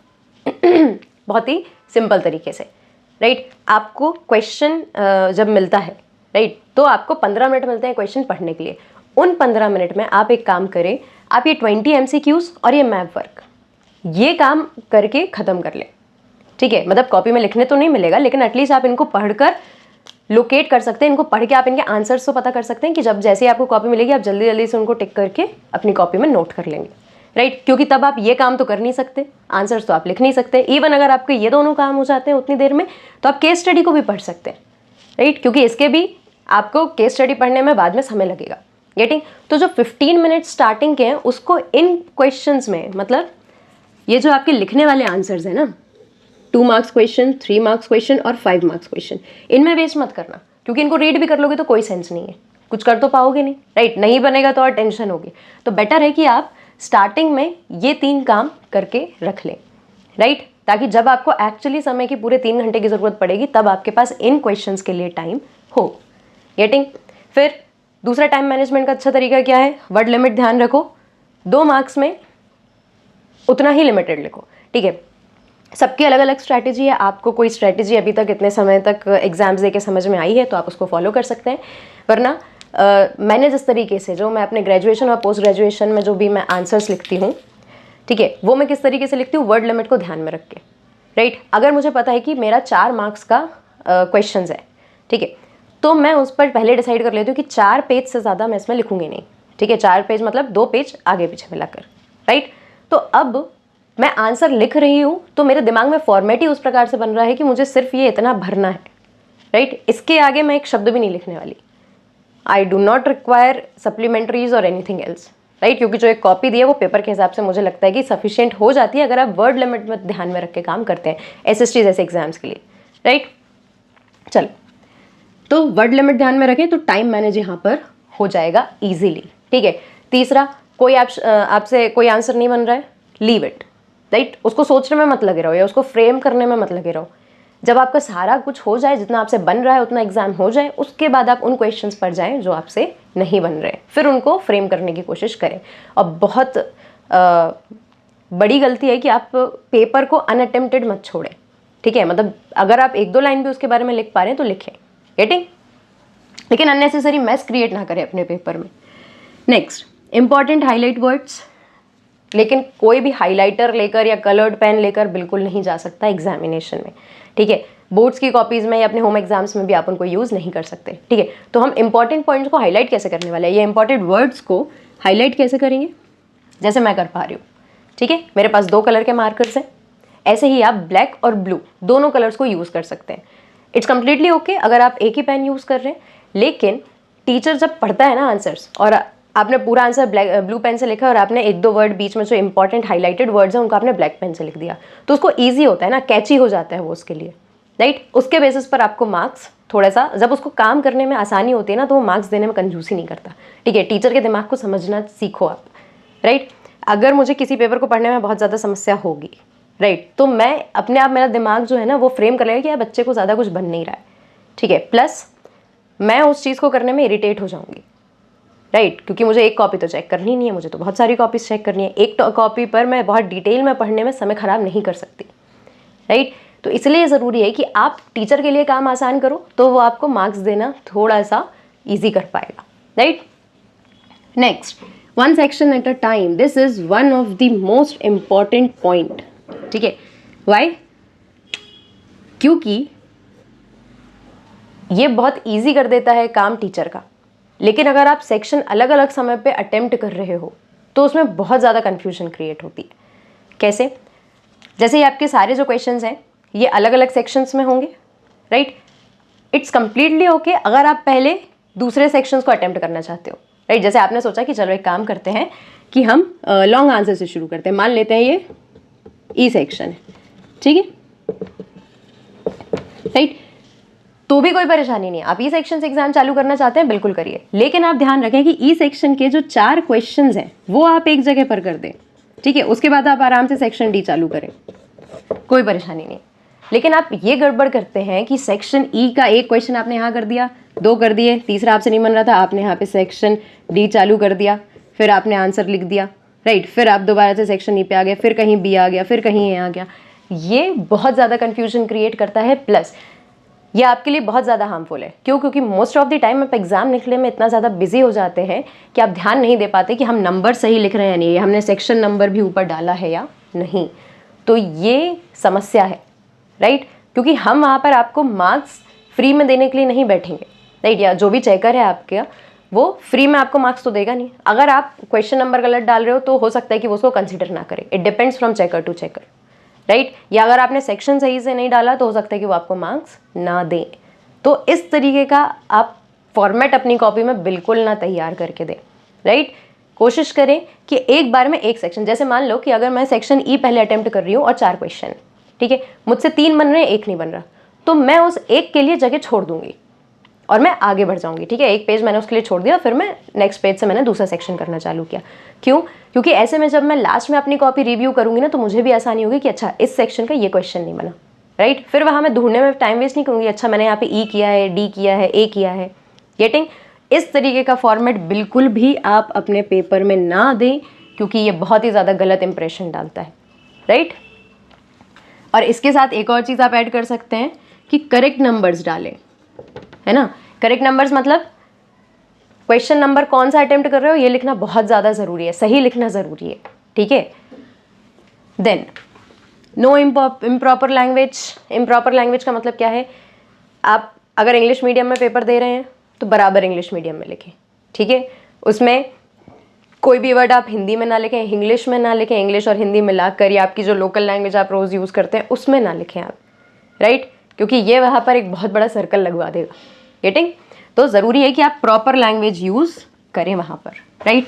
बहुत ही सिंपल तरीके से, राइट। आपको क्वेश्चन जब मिलता है राइट। तो आपको 15 मिनट मिलते हैं क्वेश्चन पढ़ने के लिए। उन 15 मिनट में आप एक काम करें, आप ये 20 MCQs और ये मैप वर्क ये काम करके ख़त्म कर लें, ठीक है। मतलब कॉपी में लिखने तो नहीं मिलेगा, लेकिन एटलीस्ट आप इनको पढ़कर लोकेट कर सकते हैं, इनको पढ़ के आप इनके आंसर्स तो पता कर सकते हैं कि जब जैसे ही आपको कॉपी मिलेगी आप जल्दी जल्दी से उनको टिक करके अपनी कॉपी में नोट कर लेंगे, राइट। क्योंकि तब आप ये काम तो कर नहीं सकते, आंसर्स तो आप लिख नहीं सकते। इवन अगर आपके ये दोनों काम हो जाते हैं उतनी देर में, तो आप केस स्टडी को भी पढ़ सकते हैं, राइट। क्योंकि इसके भी आपको केस स्टडी पढ़ने में बाद में समय लगेगा, गेटिंग। तो जो 15 मिनट स्टार्टिंग के हैं उसको इन क्वेश्चंस में, मतलब ये जो आपके लिखने वाले आंसर्स हैं ना, 2 मार्क्स क्वेश्चन, 3 मार्क्स क्वेश्चन और 5 मार्क्स क्वेश्चन, इनमें वेस्ट मत करना। क्योंकि इनको रीड भी कर लोगे तो कोई सेंस नहीं है, कुछ कर तो पाओगे नहीं, राइट। नहीं बनेगा तो और टेंशन होगी। तो बेटर है कि आप स्टार्टिंग में ये 3 काम करके रख लें, राइट। ताकि जब आपको एक्चुअली समय की पूरे 3 घंटे की ज़रूरत पड़ेगी तब आपके पास इन क्वेश्चंस के लिए टाइम हो, गेटिंग। फिर दूसरा टाइम मैनेजमेंट का अच्छा तरीका क्या है, वर्ड लिमिट ध्यान रखो, 2 मार्क्स में उतना ही लिमिटेड लिखो, ठीक है। सबकी अलग अलग स्ट्रैटेजी है, आपको कोई स्ट्रैटेजी अभी तक इतने समय तक एग्जाम्स दे के समझ में आई है तो आप उसको फॉलो कर सकते हैं। वरना मैंने जिस तरीके से, जो मैं अपने ग्रेजुएशन और पोस्ट ग्रेजुएशन में जो भी मैं आंसर्स लिखती हूँ, ठीक है, वो मैं किस तरीके से लिखती हूँ, वर्ड लिमिट को ध्यान में रख के, राइट। अगर मुझे पता है कि मेरा 4 मार्क्स का क्वेश्चन है, ठीक है, तो मैं उस पर पहले डिसाइड कर लेती हूँ कि 4 पेज से ज़्यादा मैं इसमें लिखूंगी नहीं, ठीक है। 4 पेज मतलब 2 पेज आगे पीछे मिलाकर, राइट। तो अब मैं आंसर लिख रही हूँ तो मेरे दिमाग में फॉर्मेट ही उस प्रकार से बन रहा है कि मुझे सिर्फ ये इतना भरना है, राइट। इसके आगे मैं एक शब्द भी नहीं लिखने वाली। I do not require supplementaries और एनीथिंग एल्स, राइट। क्योंकि जो एक कॉपी दी है वो पेपर के हिसाब से मुझे लगता है कि सफिशिएंट हो जाती है अगर आप वर्ड लिमिट में ध्यान में रख के काम करते हैं SST जैसे एग्जाम्स के लिए, राइट। चलो, तो वर्ड लिमिट ध्यान में रखें तो टाइम मैनेज यहाँ पर हो जाएगा ईजिली, ठीक है। तीसरा, कोई आपसे कोई आंसर नहीं बन रहा है, लीव इट, राइट। उसको सोचने में मत लगे रहो या उसको फ्रेम करने में मत लगे रहो। जब आपका सारा कुछ हो जाए, जितना आपसे बन रहा है उतना एग्जाम हो जाए, उसके बाद आप उन क्वेश्चंस पर जाएं जो आपसे नहीं बन रहे, फिर उनको फ्रेम करने की कोशिश करें। और बहुत बड़ी गलती है कि आप पेपर को अनअटेम्प्टेड मत छोड़ें, ठीक है। मतलब अगर आप 1-2 लाइन भी उसके बारे में लिख पा रहे हैं तो लिखें, गेटिंग। लेकिन अननेसेसरी मैस क्रिएट ना करें अपने पेपर में। नेक्स्ट, इंपॉर्टेंट हाईलाइट वर्ड्स, लेकिन कोई भी हाइलाइटर लेकर या कलर्ड पेन लेकर बिल्कुल नहीं जा सकता एग्जामिनेशन में, ठीक है। बोर्ड्स की कॉपीज़ में या अपने होम एग्जाम्स में भी आप उनको यूज़ नहीं कर सकते, ठीक है। तो हम इंपॉर्टेंट पॉइंट्स को हाईलाइट कैसे करने वाले हैं, ये इंपॉर्टेंट वर्ड्स को हाईलाइट कैसे करेंगे, जैसे मैं कर पा रही हूँ, ठीक है। मेरे पास 2 कलर के मार्कर्स हैं, ऐसे ही आप ब्लैक और ब्लू दोनों कलर्स को यूज़ कर सकते हैं। इट्स कम्प्लीटली ओके अगर आप एक ही पेन यूज़ कर रहे हैं, लेकिन टीचर जब पढ़ता है ना आंसर्स और आपने पूरा आंसर ब्लू पेन से लिखा और आपने 1-2 वर्ड बीच में जो इंपॉर्टेंट हाईलाइटेड वर्ड्स हैं उनको आपने ब्लैक पेन से लिख दिया, तो उसको ईजी होता है ना, कैची हो जाता है वो उसके लिए, राइट। उसके बेसिस पर आपको मार्क्स थोड़ा सा, जब उसको काम करने में आसानी होती है ना तो वो मार्क्स देने में कंजूसी नहीं करता, ठीक है। टीचर के दिमाग को समझना सीखो आप, राइट। अगर मुझे किसी पेपर को पढ़ने में बहुत ज़्यादा समस्या होगी, राइट, तो मैं अपने आप, मेरा दिमाग जो है ना वो फ्रेम कर लेगा कि यार बच्चे को ज़्यादा कुछ बन नहीं रहा है, ठीक है। प्लस मैं उस चीज़ को करने में इरिटेट हो जाऊँगी, राइट। क्योंकि मुझे एक कॉपी तो चेक करनी नहीं है, मुझे तो बहुत सारी कॉपीज चेक करनी है। एक कॉपी पर मैं बहुत डिटेल में पढ़ने में समय ख़राब नहीं कर सकती, राइट। तो इसलिए ज़रूरी है कि आप टीचर के लिए काम आसान करो तो वो आपको मार्क्स देना थोड़ा सा ईजी कर पाएगा, right. Next, 1 section at a time, this is one of the most important point, ठीक है। वाई? क्योंकि ये बहुत ईजी कर देता है काम टीचर का। लेकिन अगर आप सेक्शन अलग अलग समय पे अटेम्प्ट कर रहे हो तो उसमें बहुत ज़्यादा कन्फ्यूजन क्रिएट होती है। कैसे? जैसे ये आपके सारे जो क्वेश्चंस हैं ये अलग अलग सेक्शंस में होंगे, राइट। इट्स कम्प्लीटली ओके अगर आप पहले दूसरे सेक्शंस को अटेम्प्ट करना चाहते हो, राइट। जैसे आपने सोचा कि चलो एक काम करते हैं कि हम लॉन्ग आंसर से शुरू करते हैं। मान लेते हैं ये ई सेक्शन है, ठीक है, राइट। तो भी कोई परेशानी नहीं है, आप ई सेक्शन से एग्जाम चालू करना चाहते हैं बिल्कुल करिए, लेकिन आप ध्यान रखें कि ई सेक्शन के जो 4 क्वेश्चंस हैं वो आप एक जगह पर कर दें, ठीक है। उसके बाद आप आराम से सेक्शन डी चालू करें, कोई परेशानी नहीं। लेकिन आप ये गड़बड़ करते हैं कि सेक्शन ई का एक क्वेश्चन आपने यहाँ कर दिया, 2 कर दिए, तीसरा आपसे नहीं बन रहा था, आपने यहाँ पे सेक्शन डी चालू कर दिया, फिर आपने आंसर लिख दिया, राइट। फिर आप दोबारा से सेक्शन ई पे आ गए, फिर कहीं बी आ गया, फिर कहीं ए आ गया। ये बहुत ज़्यादा कन्फ्यूजन क्रिएट करता है। प्लस ये आपके लिए बहुत ज़्यादा हार्मफुल है। क्यों? क्योंकि मोस्ट ऑफ द टाइम आप एग्जाम लिखने में इतना ज़्यादा बिजी हो जाते हैं कि आप ध्यान नहीं दे पाते कि हम नंबर सही लिख रहे हैं या नहीं, हमने सेक्शन नंबर भी ऊपर डाला है या नहीं। तो ये समस्या है, राइट? क्योंकि हम वहाँ पर आपको मार्क्स फ्री में देने के लिए नहीं बैठेंगे, राइट? या जो भी चेकर है आपके, वो फ्री में आपको मार्क्स तो देगा नहीं। अगर आप क्वेश्चन नंबर गलत डाल रहे हो तो हो सकता है कि वो उसको कंसिडर ना करे। It depends from checker to checker, right? या अगर आपने सेक्शन सही से नहीं डाला तो हो सकता है कि वो आपको मार्क्स ना दें। तो इस तरीके का आप फॉर्मेट अपनी कॉपी में बिल्कुल ना तैयार करके दें, राइट? कोशिश करें कि एक बार में एक सेक्शन, जैसे मान लो कि अगर मैं सेक्शन ई पहले अटेम्प्ट कर रही हूँ और 4 क्वेश्चन, ठीक है, मुझसे 3 बन रहे हैं, 1 नहीं बन रहा, तो मैं उस एक के लिए जगह छोड़ दूंगी और मैं आगे बढ़ जाऊंगी, ठीक है? एक पेज मैंने उसके लिए छोड़ दिया, फिर मैं नेक्स्ट पेज से मैंने दूसरा सेक्शन करना चालू किया। क्यों? क्योंकि ऐसे में जब मैं लास्ट में अपनी कॉपी रिव्यू करूंगी ना, तो मुझे भी आसानी होगी कि अच्छा इस सेक्शन का ये क्वेश्चन नहीं बना, राइट? फिर वहाँ मैं ढूंढने में टाइम वेस्ट नहीं करूँगी, अच्छा मैंने यहाँ पे ई किया है, डी किया है, ए किया है। गेटिंग? इस तरीके का फॉर्मेट बिल्कुल भी आप अपने पेपर में ना दें, क्योंकि ये बहुत ही ज़्यादा गलत इंप्रेशन डालता है, राइट? और इसके साथ एक और चीज़ आप ऐड कर सकते हैं कि करेक्ट नंबर्स डालें, है ना? करेक्ट नंबर्स मतलब क्वेश्चन नंबर कौन सा अटेम्प्ट कर रहे हो ये लिखना बहुत ज़्यादा ज़रूरी है, सही लिखना ज़रूरी है, ठीक है? Then no improper language. Improper language का मतलब क्या है? आप अगर इंग्लिश मीडियम में पेपर दे रहे हैं तो बराबर इंग्लिश मीडियम में लिखें, ठीक है? उसमें कोई भी वर्ड आप हिंदी में ना लिखें, इंग्लिश में ना लिखें, इंग्लिश और हिंदी मिलाकर, या आपकी जो लोकल लैंग्वेज आप रोज़ यूज़ करते हैं उसमें ना लिखें आप, राइट? क्योंकि ये वहाँ पर एक बहुत बड़ा सर्कल लगवा देगा। गेटिंग? तो ज़रूरी है कि आप प्रॉपर लैंग्वेज यूज़ करें वहाँ पर, right?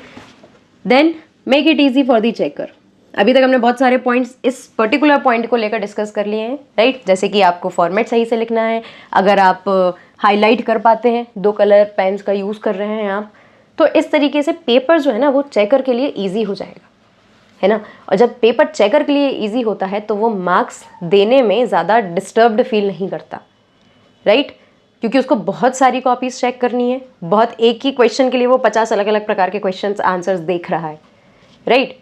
Then make it easy for the checker. अभी तक हमने बहुत सारे पॉइंट्स इस पर्टिकुलर पॉइंट को लेकर डिस्कस कर लिए हैं, राइट? जैसे कि आपको फॉर्मेट सही से लिखना है, अगर आप हाईलाइट कर पाते हैं, 2 कलर पेन्स का यूज़ कर रहे हैं आप, तो इस तरीके से पेपर जो है ना वो चेकर के लिए ईजी हो जाएगा, है ना? और जब पेपर चेकर के लिए ईजी होता है तो वो मार्क्स देने में ज़्यादा डिस्टर्ब्ड फील नहीं करता, राइट? क्योंकि उसको बहुत सारी कॉपीज चेक करनी है, बहुत एक ही क्वेश्चन के लिए वो 50 अलग अलग प्रकार के क्वेश्चंस आंसर्स देख रहा है, राइट?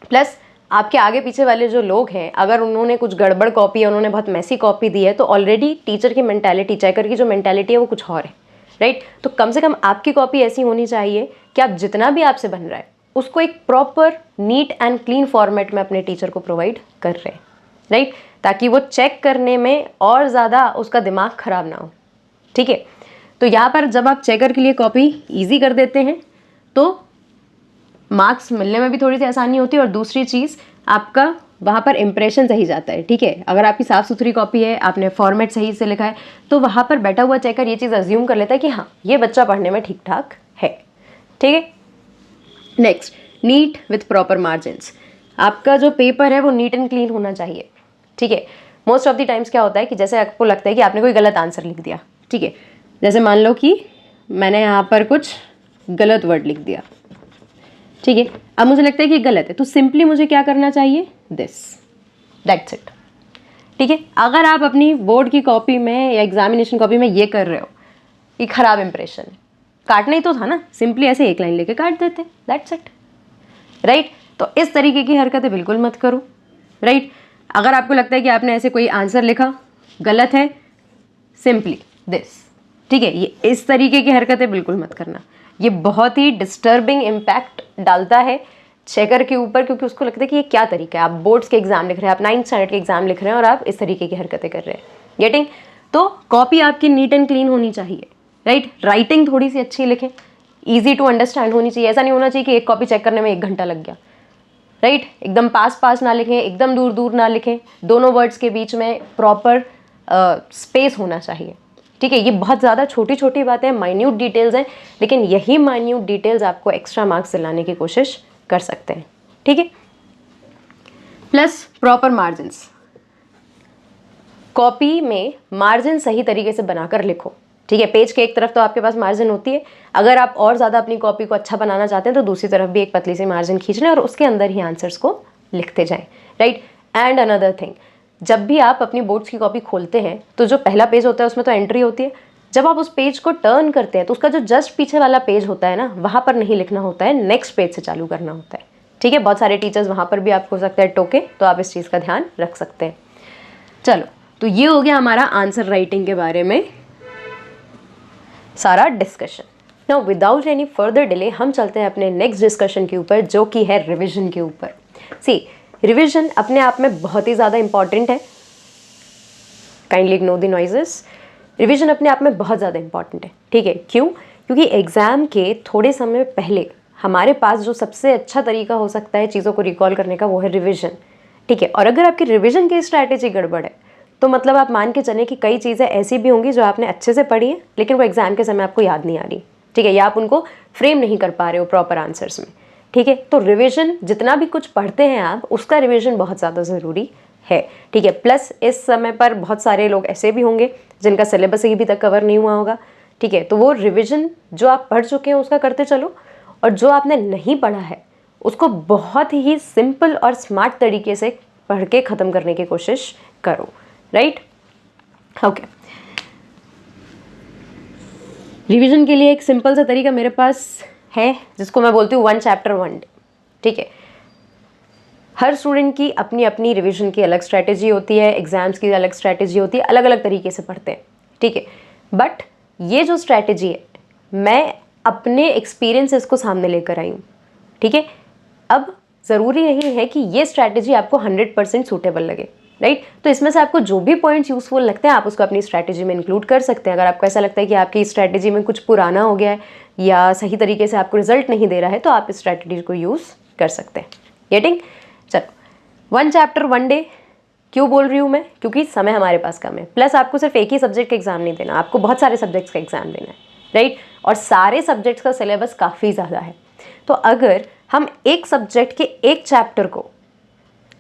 प्लस आपके आगे पीछे वाले जो लोग हैं, अगर उन्होंने कुछ गड़बड़ कॉपी है, उन्होंने बहुत मैसी कॉपी दी है, तो ऑलरेडी टीचर की मेंटालिटी, चेकर की जो मेंटालिटी है वो कुछ और है, राइट? तो कम से कम आपकी कॉपी ऐसी होनी चाहिए कि आप जितना भी आपसे बन रहा है उसको एक proper neat and clean format में अपने टीचर को प्रोवाइड कर रहे हैं, राइट? ताकि वो चेक करने में और ज़्यादा उसका दिमाग खराब ना हो, ठीक है? तो यहाँ पर जब आप चेकर के लिए कॉपी ईजी कर देते हैं तो मार्क्स मिलने में भी थोड़ी सी आसानी होती है, और दूसरी चीज़ आपका वहाँ पर इंप्रेशन सही जाता है, ठीक है? अगर आपकी साफ़ सुथरी कॉपी है, आपने फॉर्मेट सही से लिखा है, तो वहाँ पर बैठा हुआ चेकर ये चीज़ अज्यूम कर लेता है कि हाँ ये बच्चा पढ़ने में ठीक ठाक है, ठीक है? Next, neat with proper margins. आपका जो पेपर है वो नीट एंड क्लीन होना चाहिए, ठीक है? मोस्ट ऑफ द टाइम्स क्या होता है कि जैसे आपको लगता है कि आपने कोई गलत आंसर लिख दिया, ठीक है? जैसे मान लो कि मैंने यहाँ पर कुछ गलत वर्ड लिख दिया, ठीक है? अब मुझे लगता है कि गलत है, तो सिंपली मुझे क्या करना चाहिए? दिस, दैट्स इट, ठीक है? अगर आप अपनी बोर्ड की कॉपी में या एग्जामिनेशन कॉपी में ये कर रहे हो कि खराब इंप्रेशन है, काटना ही तो था ना, सिंपली ऐसे एक लाइन लेके काट देते, दैट्स इट, राइट? तो इस तरीके की हरकतें बिल्कुल मत करो, राइट? अगर आपको लगता है कि आपने ऐसे कोई आंसर लिखा गलत है, सिंपली दिस, ठीक है? ये इस तरीके की हरकतें बिल्कुल मत करना। ये बहुत ही डिस्टर्बिंग इम्पैक्ट डालता है चेकर के ऊपर, क्योंकि उसको लगता है कि ये क्या तरीका है, आप बोर्ड्स के एग्जाम लिख रहे हैं, आप 9th स्टैंडर्ड के एग्जाम लिख रहे हैं और आप इस तरीके की हरकतें कर रहे हैं। गेटिंग? तो कॉपी आपकी नीट एंड क्लीन होनी चाहिए, राइट? राइटिंग थोड़ी सी अच्छी लिखें, ईजी टू अंडरस्टैंड होनी चाहिए। ऐसा नहीं होना चाहिए कि एक कॉपी चेक करने में 1 घंटा लग गया, राइट? एकदम पास पास ना लिखें, एकदम दूर दूर ना लिखें, दोनों वर्ड्स के बीच में प्रॉपर स्पेस होना चाहिए, ठीक है? ये बहुत ज़्यादा छोटी छोटी बातें, माइन्यूट डिटेल्स हैं, लेकिन यही माइन्यूट डिटेल्स आपको एक्स्ट्रा मार्क्स दिलाने की कोशिश कर सकते हैं, ठीक है? Plus proper margins. कॉपी में मार्जिन सही तरीके से बनाकर लिखो, ठीक है? पेज के एक तरफ तो आपके पास मार्जिन होती है, अगर आप और ज़्यादा अपनी कॉपी को अच्छा बनाना चाहते हैं तो दूसरी तरफ भी एक पतली सी मार्जिन खींच लें और उसके अंदर ही आंसर्स को लिखते जाएं, राइट? एंड अनदर थिंग, जब भी आप अपनी बोर्ड्स की कॉपी खोलते हैं तो जो पहला पेज होता है उसमें तो एंट्री होती है, जब आप उस पेज को टर्न करते हैं तो उसका जो जस्ट पीछे वाला पेज होता है ना, वहाँ पर नहीं लिखना होता है, नेक्स्ट पेज से चालू करना होता है, ठीक है? बहुत सारे टीचर्स वहाँ पर भी आपको हो सकता है टोके, तो आप इस चीज़ का ध्यान रख सकते हैं। चलो, तो ये हो गया हमारा आंसर राइटिंग के बारे में सारा discussion. Now without any further delay हम चलते हैं अपने नेक्स्ट डिस्कशन के ऊपर, जो कि है रिविजन के ऊपर। सी, रिविजन अपने आप में बहुत ही ज़्यादा इंपॉर्टेंट है। Kindly ignore the noises. Revision अपने आप में बहुत ज़्यादा इंपॉर्टेंट है, ठीक है। क्यों? क्योंकि एग्ज़ाम के थोड़े समय पहले हमारे पास जो सबसे अच्छा तरीका हो सकता है चीज़ों को रिकॉल करने का, वो है रिविजन, ठीक है। और अगर आपकी रिविजन की स्ट्रैटेजी गड़बड़ है तो मतलब आप मान के चलें कि कई चीज़ें ऐसी भी होंगी जो आपने अच्छे से पढ़ी हैं लेकिन वो एग्ज़ाम के समय आपको याद नहीं आ रही, ठीक है, या आप उनको फ्रेम नहीं कर पा रहे हो प्रॉपर आंसर्स में, ठीक है। तो रिविजन, जितना भी कुछ पढ़ते हैं आप, उसका रिविजन बहुत ज़्यादा ज़रूरी है, ठीक है। प्लस इस समय पर बहुत सारे लोग ऐसे भी होंगे जिनका सिलेबस ही अभी तक कवर नहीं हुआ होगा, ठीक है। तो वो रिविजन जो आप पढ़ चुके हैं उसका करते चलो, और जो आपने नहीं पढ़ा है उसको बहुत ही सिंपल और स्मार्ट तरीके से पढ़ के ख़त्म करने की कोशिश करो, राइट। ओके, रिवीजन के लिए एक सिंपल सा तरीका मेरे पास है जिसको मैं बोलती हूँ 1 चैप्टर 1 डे, ठीक है। हर स्टूडेंट की अपनी अपनी रिवीजन की अलग स्ट्रैटेजी होती है, एग्जाम्स की अलग स्ट्रैटेजी होती है, अलग अलग तरीके से पढ़ते हैं, ठीक है। बट ये जो स्ट्रैटेजी है मैं अपने एक्सपीरियंसेस को सामने लेकर आई हूँ, ठीक है। अब ज़रूरी नहीं है कि ये स्ट्रैटेजी आपको 100% सूटेबल लगे, राइट। तो इसमें से आपको जो भी पॉइंट्स यूजफुल लगते हैं आप उसको अपनी स्ट्रैटेजी में इंक्लूड कर सकते हैं। अगर आपको ऐसा लगता है कि आपकी स्ट्रैटेजी में कुछ पुराना हो गया है या सही तरीके से आपको रिजल्ट नहीं दे रहा है तो आप इस स्ट्रैटेजी को यूज़ कर सकते हैं। गेटिंग? चलो, 1 चैप्टर 1 डे क्यों बोल रही हूँ मैं? क्योंकि समय हमारे पास कम है, प्लस आपको सिर्फ एक ही सब्जेक्ट का एग्जाम नहीं देना, आपको बहुत सारे सब्जेक्ट्स का एग्जाम देना है, राइट। और सारे सब्जेक्ट्स का सिलेबस काफ़ी ज़्यादा है। तो अगर हम एक सब्जेक्ट के एक चैप्टर को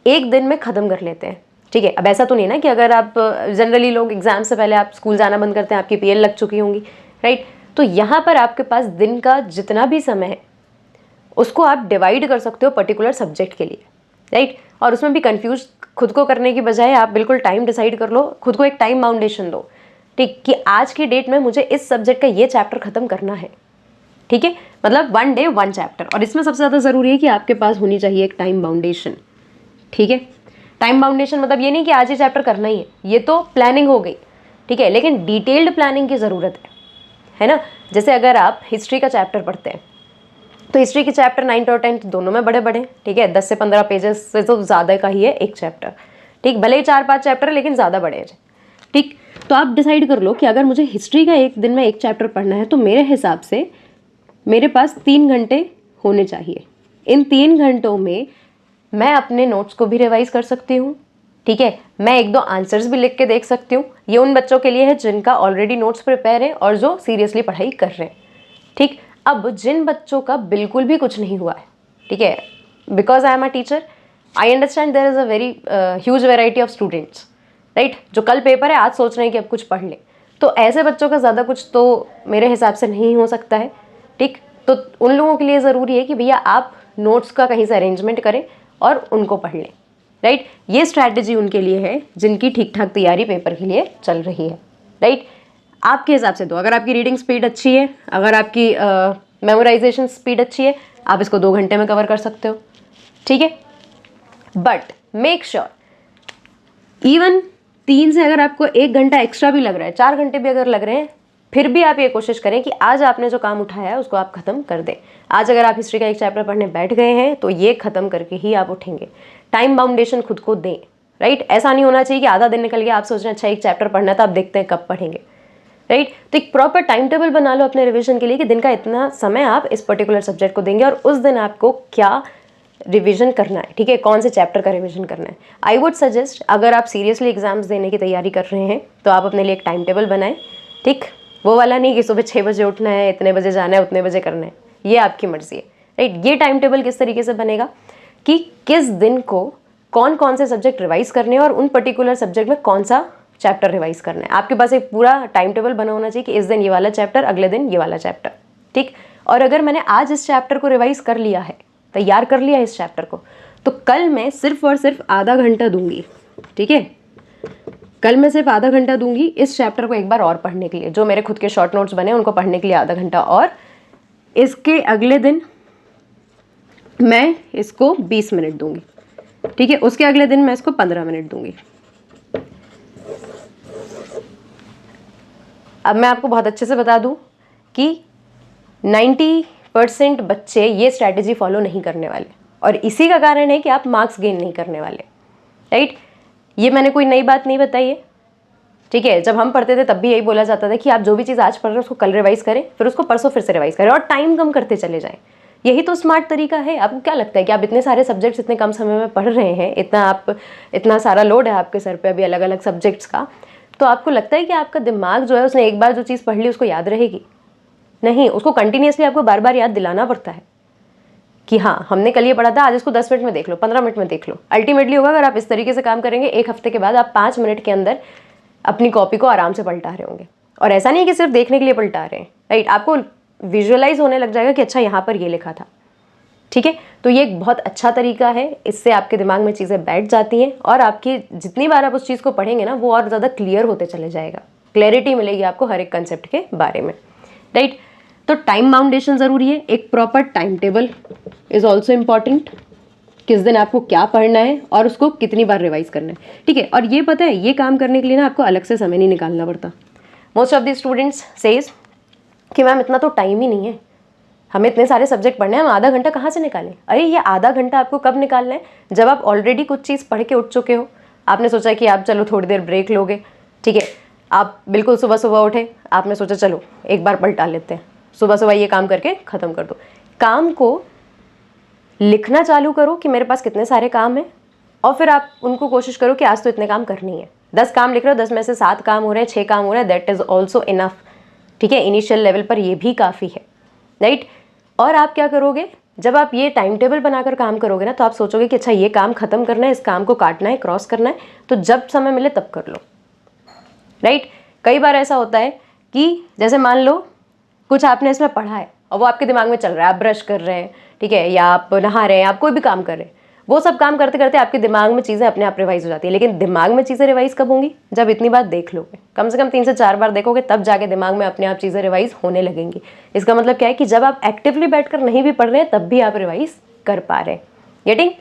एक दिन में ख़त्म कर लेते हैं, ठीक है। अब ऐसा तो नहीं ना कि अगर आप जनरली लोग एग्जाम से पहले आप स्कूल जाना बंद करते हैं, आपकी पीएल लग चुकी होंगी, राइट। तो यहाँ पर आपके पास दिन का जितना भी समय है उसको आप डिवाइड कर सकते हो पर्टिकुलर सब्जेक्ट के लिए, राइट। और उसमें भी कंफ्यूज खुद को करने की बजाय आप बिल्कुल टाइम डिसाइड कर लो, खुद को एक टाइम बाउंडेशन दो, ठीक, कि आज की डेट में मुझे इस सब्जेक्ट का ये चैप्टर ख़त्म करना है, ठीक है। मतलब 1 डे 1 चैप्टर। और इसमें सबसे ज़्यादा ज़रूरी है कि आपके पास होनी चाहिए एक टाइम बाउंडेशन, ठीक है। टाइम बाउंडेशन मतलब ये नहीं कि आज ही चैप्टर करना ही है, ये तो प्लानिंग हो गई, ठीक है, लेकिन डिटेल्ड प्लानिंग की ज़रूरत है ना। जैसे अगर आप हिस्ट्री का चैप्टर पढ़ते हैं तो हिस्ट्री के चैप्टर 9th और 10th दोनों में बड़े बड़े, ठीक है, 10 से 15 पेजेस से तो ज़्यादा का ही है एक चैप्टर, ठीक, भले ही 4-5 चैप्टर है लेकिन ज़्यादा बड़े हैं, ठीक। तो आप डिसाइड कर लो कि अगर मुझे हिस्ट्री का एक दिन में एक चैप्टर पढ़ना है तो मेरे हिसाब से मेरे पास 3 घंटे होने चाहिए। इन 3 घंटों में मैं अपने नोट्स को भी रिवाइज कर सकती हूँ, ठीक है, मैं 1-2 आंसर्स भी लिख के देख सकती हूँ। ये उन बच्चों के लिए है जिनका ऑलरेडी नोट्स प्रिपेयर है और जो सीरियसली पढ़ाई कर रहे हैं, ठीक। अब जिन बच्चों का बिल्कुल भी कुछ नहीं हुआ है, ठीक है, because I am a teacher I understand there is a very huge variety of students, right, जो कल पेपर है आज सोच रहे हैं कि अब कुछ पढ़ लें। तो ऐसे बच्चों का ज़्यादा कुछ तो मेरे हिसाब से नहीं हो सकता है, ठीक। तो उन लोगों के लिए ज़रूरी है कि भैया आप नोट्स का कहीं से अरेंजमेंट करें और उनको पढ़ लें, राइट। ये स्ट्रैटेजी उनके लिए है जिनकी ठीक ठाक तैयारी पेपर के लिए चल रही है, राइट। आपके हिसाब से तो अगर आपकी रीडिंग स्पीड अच्छी है, अगर आपकी मेमोराइजेशन स्पीड अच्छी है, आप इसको 2 घंटे में कवर कर सकते हो, ठीक है। बट मेक श्योर इवन 3 से अगर आपको 1 घंटा एक्स्ट्रा भी लग रहा है, 4 घंटे भी अगर लग रहे हैं, फिर भी आप ये कोशिश करें कि आज आपने जो काम उठाया है उसको आप ख़त्म कर दें। आज अगर आप हिस्ट्री का एक चैप्टर पढ़ने बैठ गए हैं तो ये ख़त्म करके ही आप उठेंगे। टाइम बाउंडेशन खुद को दें, राइट। ऐसा नहीं होना चाहिए कि आधा दिन निकल गया आप सोच रहे हैं अच्छा एक चैप्टर पढ़ना था, अब देखते हैं कब पढ़ेंगे, राइट। तो एक प्रॉपर टाइम टेबल बना लो अपने रिविजन के लिए कि दिन का इतना समय आप इस पर्टिकुलर सब्जेक्ट को देंगे और उस दिन आपको क्या रिवीजन करना है, ठीक है, कौन से चैप्टर का रिवीजन करना है। आई वुड सजेस्ट अगर आप सीरियसली एग्जाम्स देने की तैयारी कर रहे हैं तो आप अपने लिए एक टाइम टेबल बनाएं, ठीक। वो वाला नहीं कि सुबह 6 बजे उठना है, इतने बजे जाना है, उतने बजे करना है, ये आपकी मर्जी है, राइट। ये टाइम टेबल किस तरीके से बनेगा कि किस दिन को कौन कौन से सब्जेक्ट रिवाइज करने हैं और उन पर्टिकुलर सब्जेक्ट में कौन सा चैप्टर रिवाइज करना है। आपके पास एक पूरा टाइम टेबल बना होना चाहिए कि इस दिन ये वाला चैप्टर, अगले दिन ये वाला चैप्टर, ठीक। और अगर मैंने आज इस चैप्टर को रिवाइज कर लिया है, तैयार कर लिया इस चैप्टर को, तो कल मैं सिर्फ और सिर्फ आधा घंटा दूंगी, ठीक है, कल मैं सिर्फ आधा घंटा दूंगी इस चैप्टर को एक बार और पढ़ने के लिए। जो मेरे खुद के शॉर्ट नोट्स बने उनको पढ़ने के लिए आधा घंटा, और इसके अगले दिन मैं इसको 20 मिनट दूंगी, ठीक है, उसके अगले दिन मैं इसको 15 मिनट दूंगी। अब मैं आपको बहुत अच्छे से बता दूं कि 90% बच्चे ये स्ट्रैटेजी फॉलो नहीं करने वाले, और इसी का कारण है कि आप मार्क्स गेन नहीं करने वाले, राइट। ये मैंने कोई नई बात नहीं बताई है, ठीक है। जब हम पढ़ते थे तब भी यही बोला जाता था कि आप जो भी चीज़ आज पढ़ रहे हैं उसको कल रिवाइज करें, फिर उसको परसों फिर से रिवाइज करें और टाइम कम करते चले जाएं। यही तो स्मार्ट तरीका है। आपको क्या लगता है कि आप इतने सारे सब्जेक्ट्स इतने कम समय में पढ़ रहे हैं, इतना सारा लोड है आपके सर पे अभी अलग अलग सब्जेक्ट्स का, तो आपको लगता है कि आपका दिमाग जो है उसने एक बार जो चीज़ पढ़ ली उसको याद रहेगी? नहीं, उसको कंटिन्यूसली आपको बार बार याद दिलाना पड़ता है कि हाँ हमने कल ये पढ़ा था, आज इसको 10 मिनट में देख लो, 15 मिनट में देख लो। अल्टीमेटली होगा अगर आप इस तरीके से काम करेंगे, एक हफ्ते के बाद आप 5 मिनट के अंदर अपनी कॉपी को आराम से पलटा रहे होंगे। और ऐसा नहीं कि सिर्फ देखने के लिए पलटा रहे हैं, राइट। आपको विजुअलाइज होने लग जाएगा कि अच्छा यहाँ पर ये लिखा था, ठीक है। तो ये एक बहुत अच्छा तरीका है, इससे आपके दिमाग में चीज़ें बैठ जाती हैं और आपकी जितनी बार आप उस चीज़ को पढ़ेंगे ना वो और ज़्यादा क्लियर होते चले जाएगा, क्लैरिटी मिलेगी आपको हर एक कंसेप्ट के बारे में, राइट। तो टाइम बाउंडेशन ज़रूरी है, एक proper time table is also important, किस दिन आपको क्या पढ़ना है और उसको कितनी बार रिवाइज करना है, ठीक है। और ये पता है ये काम करने के लिए ना आपको अलग से समय नहीं निकालना पड़ता। Most of the students says कि मैम इतना तो टाइम ही नहीं है, हमें इतने सारे सब्जेक्ट पढ़ने हैं, हम आधा घंटा कहाँ से निकालें? अरे ये आधा घंटा आपको कब निकालना है? जब आप ऑलरेडी कुछ चीज़ पढ़ के उठ चुके हो, आपने सोचा कि आप चलो थोड़ी देर ब्रेक लोगे, ठीक है। आप बिल्कुल सुबह सुबह उठे, आपने सोचा चलो एक बार पलटा लेते हैं, सुबह सुबह ये काम करके ख़त्म कर दो। काम को लिखना चालू करो कि मेरे पास कितने सारे काम हैं, और फिर आप उनको कोशिश करो कि आज तो इतने काम करनी है। 10 काम लिख रहे हो, 10 में से 7 काम हो रहे हैं, 6 काम हो रहे हैं, दैट इज़ ऑल्सो इनफ, ठीक है। इनिशियल लेवल पर ये भी काफ़ी है, राइट। और आप क्या करोगे, जब आप ये टाइम टेबल बनाकर काम करोगे ना, तो आप सोचोगे कि अच्छा ये काम खत्म करना है, इस काम को काटना है, क्रॉस करना है, तो जब समय मिले तब कर लो, राइट। कई बार ऐसा होता है कि जैसे मान लो कुछ आपने इसमें पढ़ा है और वो आपके दिमाग में चल रहा है, आप ब्रश कर रहे हैं, ठीक है, या आप नहा रहे हैं, आप कोई भी काम कर रहे हैं, वो सब काम करते करते आपके दिमाग में चीज़ें अपने आप रिवाइज हो जाती है। लेकिन दिमाग में चीज़ें रिवाइज कब होंगी? जब इतनी बार देख लोगे, कम से कम 3 से 4 बार देखोगे, तब जाके दिमाग में अपने आप चीज़ें रिवाइज होने लगेंगी। इसका मतलब क्या है कि जब आप एक्टिवली बैठकर नहीं भी पढ़ रहे हैं तब भी आप रिवाइज कर पा रहे हैं। Getting?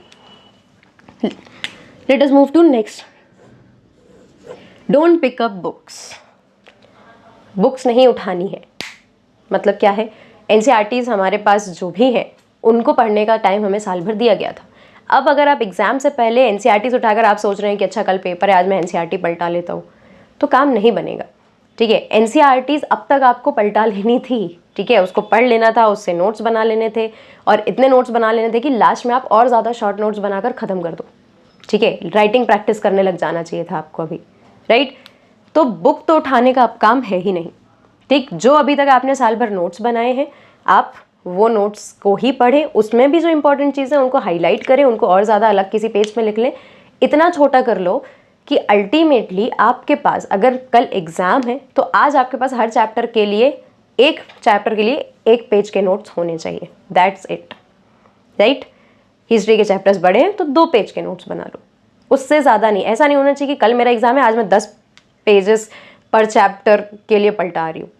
Let us move to next. Don't pick up books. Books नहीं उठानी है, मतलब क्या है? एनसीईआरटीज़ हमारे पास जो भी हैं उनको पढ़ने का टाइम हमें साल भर दिया गया था। अब अगर आप एग्ज़ाम से पहले एनसीईआरटीज़ उठाकर आप सोच रहे हैं कि अच्छा कल पेपर है, आज मैं एनसीईआरटी पलटा लेता हूँ, तो काम नहीं बनेगा, ठीक है। एनसीईआरटीज़ अब तक आपको पलटा लेनी थी, ठीक है, उसको पढ़ लेना था, उससे नोट्स बना लेने थे, और इतने नोट्स बना लेने थे कि लास्ट में आप और ज़्यादा शॉर्ट नोट्स बनाकर ख़त्म कर दो, ठीक है। राइटिंग प्रैक्टिस करने लग जाना चाहिए था आपको अभी, राइट। तो बुक तो उठाने का अब काम है ही नहीं, ठीक। जो अभी तक आपने साल भर नोट्स बनाए हैं, आप वो नोट्स को ही पढ़ें, उसमें भी जो इंपॉर्टेंट चीज़ें उनको हाईलाइट करें, उनको और ज़्यादा अलग किसी पेज पे लिख लें। इतना छोटा कर लो कि अल्टीमेटली आपके पास अगर कल एग्ज़ाम है तो आज आपके पास हर चैप्टर के लिए एक पेज के नोट्स होने चाहिए, दैट्स इट, राइट। हिस्ट्री के चैप्टर्स बड़े हैं तो 2 पेज के नोट्स बना लो, उससे ज़्यादा नहीं। ऐसा नहीं होना चाहिए कि कल मेरा एग्ज़ाम है, आज मैं 10 पेजेस पर चैप्टर के लिए पलटा रही हूँ।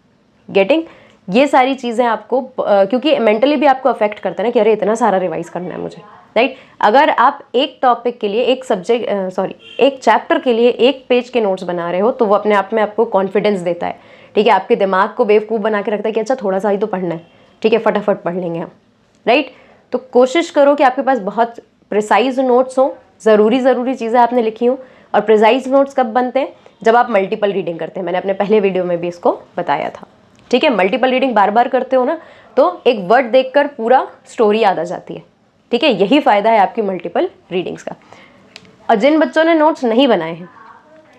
गेटिंग? ये सारी चीज़ें आपको क्योंकि मेंटली भी आपको अफेक्ट करता है ना कि अरे इतना सारा रिवाइज करना है मुझे, राइट। अगर आप एक टॉपिक के लिए एक चैप्टर के लिए 1 पेज के नोट्स बना रहे हो तो वो अपने आप में आपको कॉन्फिडेंस देता है, ठीक है। आपके दिमाग को बेवकूफ़ बना के रखता है कि अच्छा थोड़ा सा ही तो पढ़ना है, ठीक है, फटाफट पढ़ लेंगे हम, राइट। तो कोशिश करो कि आपके पास बहुत प्रिसाइज नोट्स हों, ज़रूरी चीज़ें आपने लिखी हों। और प्रिसाइज नोट्स कब बनते हैं? जब आप मल्टीपल रीडिंग करते हैं। मैंने अपने पहले वीडियो में भी इसको बताया था, ठीक है। मल्टीपल रीडिंग बार बार करते हो ना तो एक वर्ड देखकर पूरा स्टोरी याद आ जाती है, ठीक है। यही फ़ायदा है आपकी मल्टीपल रीडिंग्स का। और जिन बच्चों ने नोट्स नहीं बनाए हैं,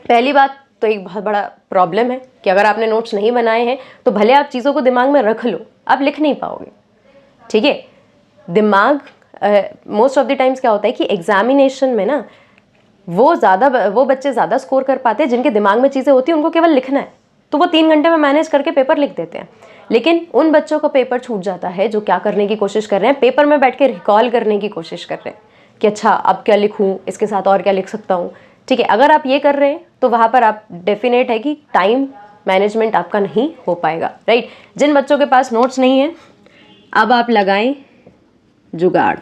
पहली बात तो एक बहुत बड़ा प्रॉब्लम है कि अगर आपने नोट्स नहीं बनाए हैं तो भले आप चीज़ों को दिमाग में रख लो, आप लिख नहीं पाओगे, ठीक है। दिमाग मोस्ट ऑफ द टाइम्स क्या होता है कि एग्जामिनेशन में ना वो बच्चे ज़्यादा स्कोर कर पाते हैं जिनके दिमाग में चीज़ें होती हैं, उनको केवल लिखना है, तो वो 3 घंटे में मैनेज करके पेपर लिख देते हैं। लेकिन उन बच्चों को पेपर छूट जाता है जो क्या करने की कोशिश कर रहे हैं, पेपर में बैठ के रिकॉल करने की कोशिश कर रहे हैं कि अच्छा अब क्या लिखूं, इसके साथ और क्या लिख सकता हूं, ठीक है। अगर आप ये कर रहे हैं तो वहाँ पर आप डेफिनेट है कि टाइम मैनेजमेंट आपका नहीं हो पाएगा, राइट। जिन बच्चों के पास नोट्स नहीं है, अब आप लगाएं जुगाड़।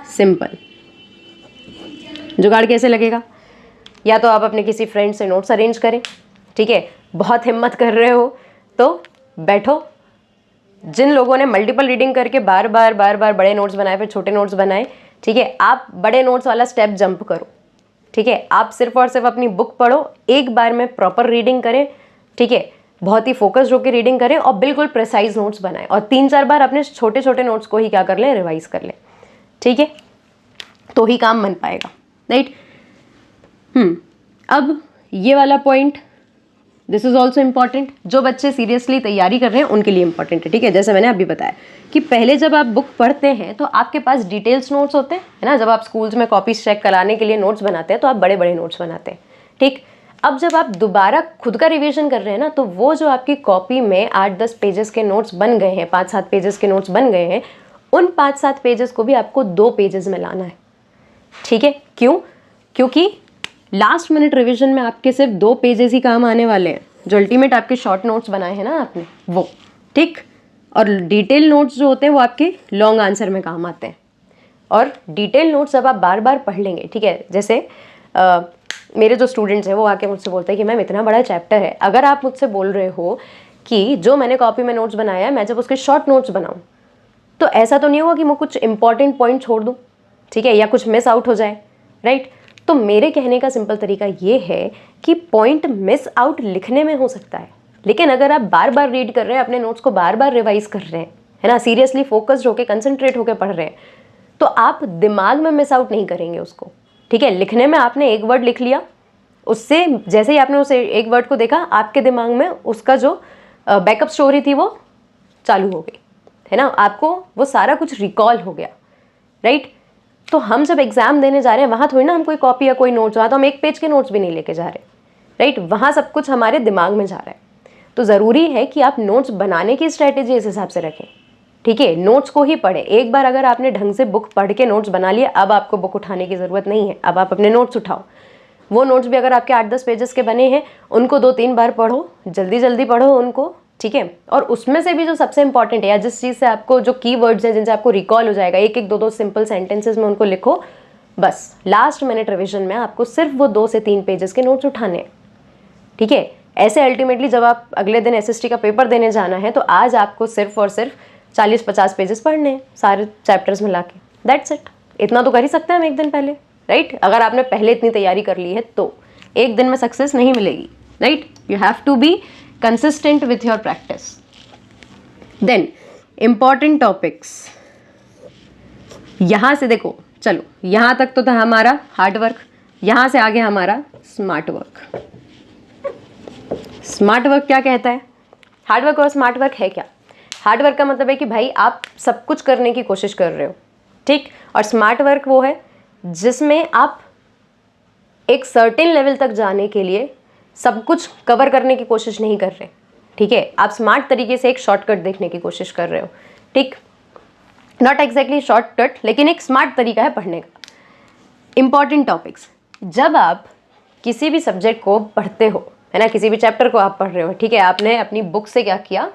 सिंपल जुगाड़ कैसे लगेगा? या तो आप अपने किसी फ्रेंड से नोट्स अरेंज करें, ठीक है, बहुत हिम्मत कर रहे हो तो बैठो। जिन लोगों ने मल्टीपल रीडिंग करके बार बार बड़े नोट्स बनाए फिर छोटे नोट्स बनाए, ठीक है, आप बड़े नोट्स वाला स्टेप जंप करो। ठीक है, आप सिर्फ और सिर्फ अपनी बुक पढ़ो, एक बार में प्रॉपर रीडिंग करें। ठीक है, बहुत ही फोकस्ड होकर रीडिंग करें और बिल्कुल प्रिसाइज नोट्स बनाएं और 3-4 बार अपने छोटे छोटे नोट्स को ही क्या कर लें, रिवाइज कर लें। ठीक है, तो ही काम बन पाएगा, राइट। अब ये वाला point, this is also important, जो बच्चे सीरियसली तैयारी कर रहे हैं उनके लिए इंपॉर्टेंट है। ठीक है, जैसे मैंने अभी बताया कि पहले जब आप बुक पढ़ते हैं तो आपके पास डिटेल्स नोट्स होते हैं, है ना। जब आप स्कूल्स में कॉपीज चेक कराने के लिए नोट्स बनाते हैं तो आप बड़े बड़े नोट्स बनाते हैं। ठीक, अब जब आप दोबारा खुद का रिवीजन कर रहे हैं ना, तो वो जो आपकी कॉपी में 8-10 पेजेस के नोट्स बन गए हैं, 5-7 पेजेस के नोट्स बन गए हैं, उन 5-7 पेजेस को भी आपको 2 पेजेस में लाना है। ठीक है, क्यों? क्योंकि लास्ट मिनट रिवीजन में आपके सिर्फ 2 पेजेस ही काम आने वाले हैं, जो अल्टीमेट आपके शॉर्ट नोट्स बनाए हैं ना आपने, वो। ठीक, और डिटेल नोट्स जो होते हैं वो आपके लॉन्ग आंसर में काम आते हैं। और डिटेल नोट्स जब आप बार बार पढ़ लेंगे, ठीक है, जैसे मेरे जो स्टूडेंट्स हैं वो आके मुझसे बोलते हैं कि मैम इतना बड़ा चैप्टर है, अगर आप मुझसे बोल रहे हो कि जो मैंने कॉपी में नोट्स बनाया है मैं जब उसके शॉर्ट नोट्स बनाऊं तो ऐसा तो नहीं होगा कि मैं कुछ इंपॉर्टेंट पॉइंट छोड़ दूं, ठीक है, या कुछ मिस आउट हो जाए, राइट। तो मेरे कहने का सिंपल तरीका ये है कि पॉइंट मिस आउट लिखने में हो सकता है, लेकिन अगर आप बार बार रीड कर रहे हैं, अपने नोट्स को बार बार रिवाइज कर रहे हैं, है ना, सीरियसली फोकस्ड होकर कंसंट्रेट होकर पढ़ रहे हैं, तो आप दिमाग में मिस आउट नहीं करेंगे उसको। ठीक है, लिखने में आपने एक वर्ड लिख लिया, उससे जैसे ही आपने उस एक वर्ड को देखा, आपके दिमाग में उसका जो बैकअप स्टोरी थी वो चालू हो गई, है ना, आपको वो सारा कुछ रिकॉल हो गया, राइट। तो हम जब एग्जाम देने जा रहे हैं वहाँ थोड़ी ना हम कोई कॉपी या कोई नोट्स, वहाँ तो हम एक पेज के नोट्स भी नहीं लेके जा रहे, राइट, वहाँ सब कुछ हमारे दिमाग में जा रहा है। तो ज़रूरी है कि आप नोट्स बनाने की स्ट्रैटेजी इस हिसाब से रखें। ठीक है, नोट्स को ही पढ़ें। एक बार अगर आपने ढंग से बुक पढ़ के नोट्स बना लिए, अब आपको बुक उठाने की ज़रूरत नहीं है, अब आप अपने नोट्स उठाओ। वो नोट्स भी अगर आपके 8-10 पेजेस के बने हैं, उनको 2-3 बार पढ़ो, जल्दी जल्दी पढ़ो उनको, ठीक है। और उसमें से भी जो सबसे इंपॉर्टेंट है या जिस चीज़ से आपको जो कीवर्ड्स हैं जिनसे आपको रिकॉल हो जाएगा, 1-1, 2-2 सिंपल सेंटेंसेस में उनको लिखो। बस लास्ट मिनट रिविजन में आपको सिर्फ वो 2 से 3 पेजेस के नोट्स उठाने हैं। ठीक है, ऐसे अल्टीमेटली जब आप अगले दिन एसएसटी का पेपर देने जाना है तो आज आपको सिर्फ और सिर्फ 40-50 पेजेस पढ़ने हैं सारे चैप्टर्स मिला के, दैट्स इट। इतना तो कर ही सकते हैं हम एक दिन पहले, राइट। अगर आपने पहले इतनी तैयारी कर ली है तो एक दिन में सक्सेस नहीं मिलेगी, right. You have to be consistent with your practice. Then important topics, यहाँ से देखो, चलो यहाँ तक तो था हमारा हार्ड वर्क, यहाँ से आगे हमारा स्मार्ट वर्क। स्मार्ट वर्क क्या कहता है? हार्ड वर्क और स्मार्ट वर्क है क्या? हार्ड वर्क का मतलब है कि भाई आप सब कुछ करने की कोशिश कर रहे हो, ठीक। और स्मार्ट वर्क वो है जिसमें आप एक सर्टेन लेवल तक जाने के लिए सब कुछ कवर करने की कोशिश नहीं कर रहे, ठीक है। आप स्मार्ट तरीके से एक शॉर्टकट देखने की कोशिश कर रहे हो, ठीक। नॉट एग्जैक्टली शॉर्टकट, लेकिन एक स्मार्ट तरीका है पढ़ने का। इंपॉर्टेंट टॉपिक्स, जब आप किसी भी सब्जेक्ट को पढ़ते हो, है ना, किसी भी चैप्टर को आप पढ़ रहे हो, ठीक है, आपने अपनी बुक से क्या किया,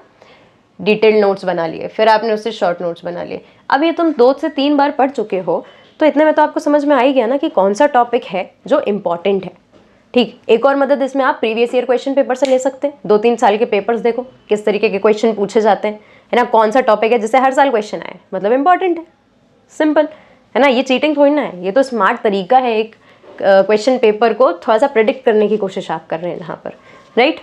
डिटेल्ड नोट्स बना लिए, फिर आपने उससे शॉर्ट नोट्स बना लिए। अब ये तुम 2 से 3 बार पढ़ चुके हो तो इतने में तो आपको समझ में आ ही गया ना कि कौन सा टॉपिक है जो इम्पॉर्टेंट है, ठीक। एक और मदद इसमें आप प्रीवियस ईयर क्वेश्चन पेपर से ले सकते हैं। 2-3 साल के पेपर्स देखो किस तरीके के क्वेश्चन पूछे जाते हैं, है ना, कौन सा टॉपिक है जिससे हर साल क्वेश्चन आए, मतलब इंपॉर्टेंट है, सिंपल, है ना। ये चीटिंग थोड़ी ना है, ये तो स्मार्ट तरीका है एक क्वेश्चन पेपर को थोड़ा सा प्रेडिक्ट करने की कोशिश आप कर रहे हैं यहाँ पर, राइट।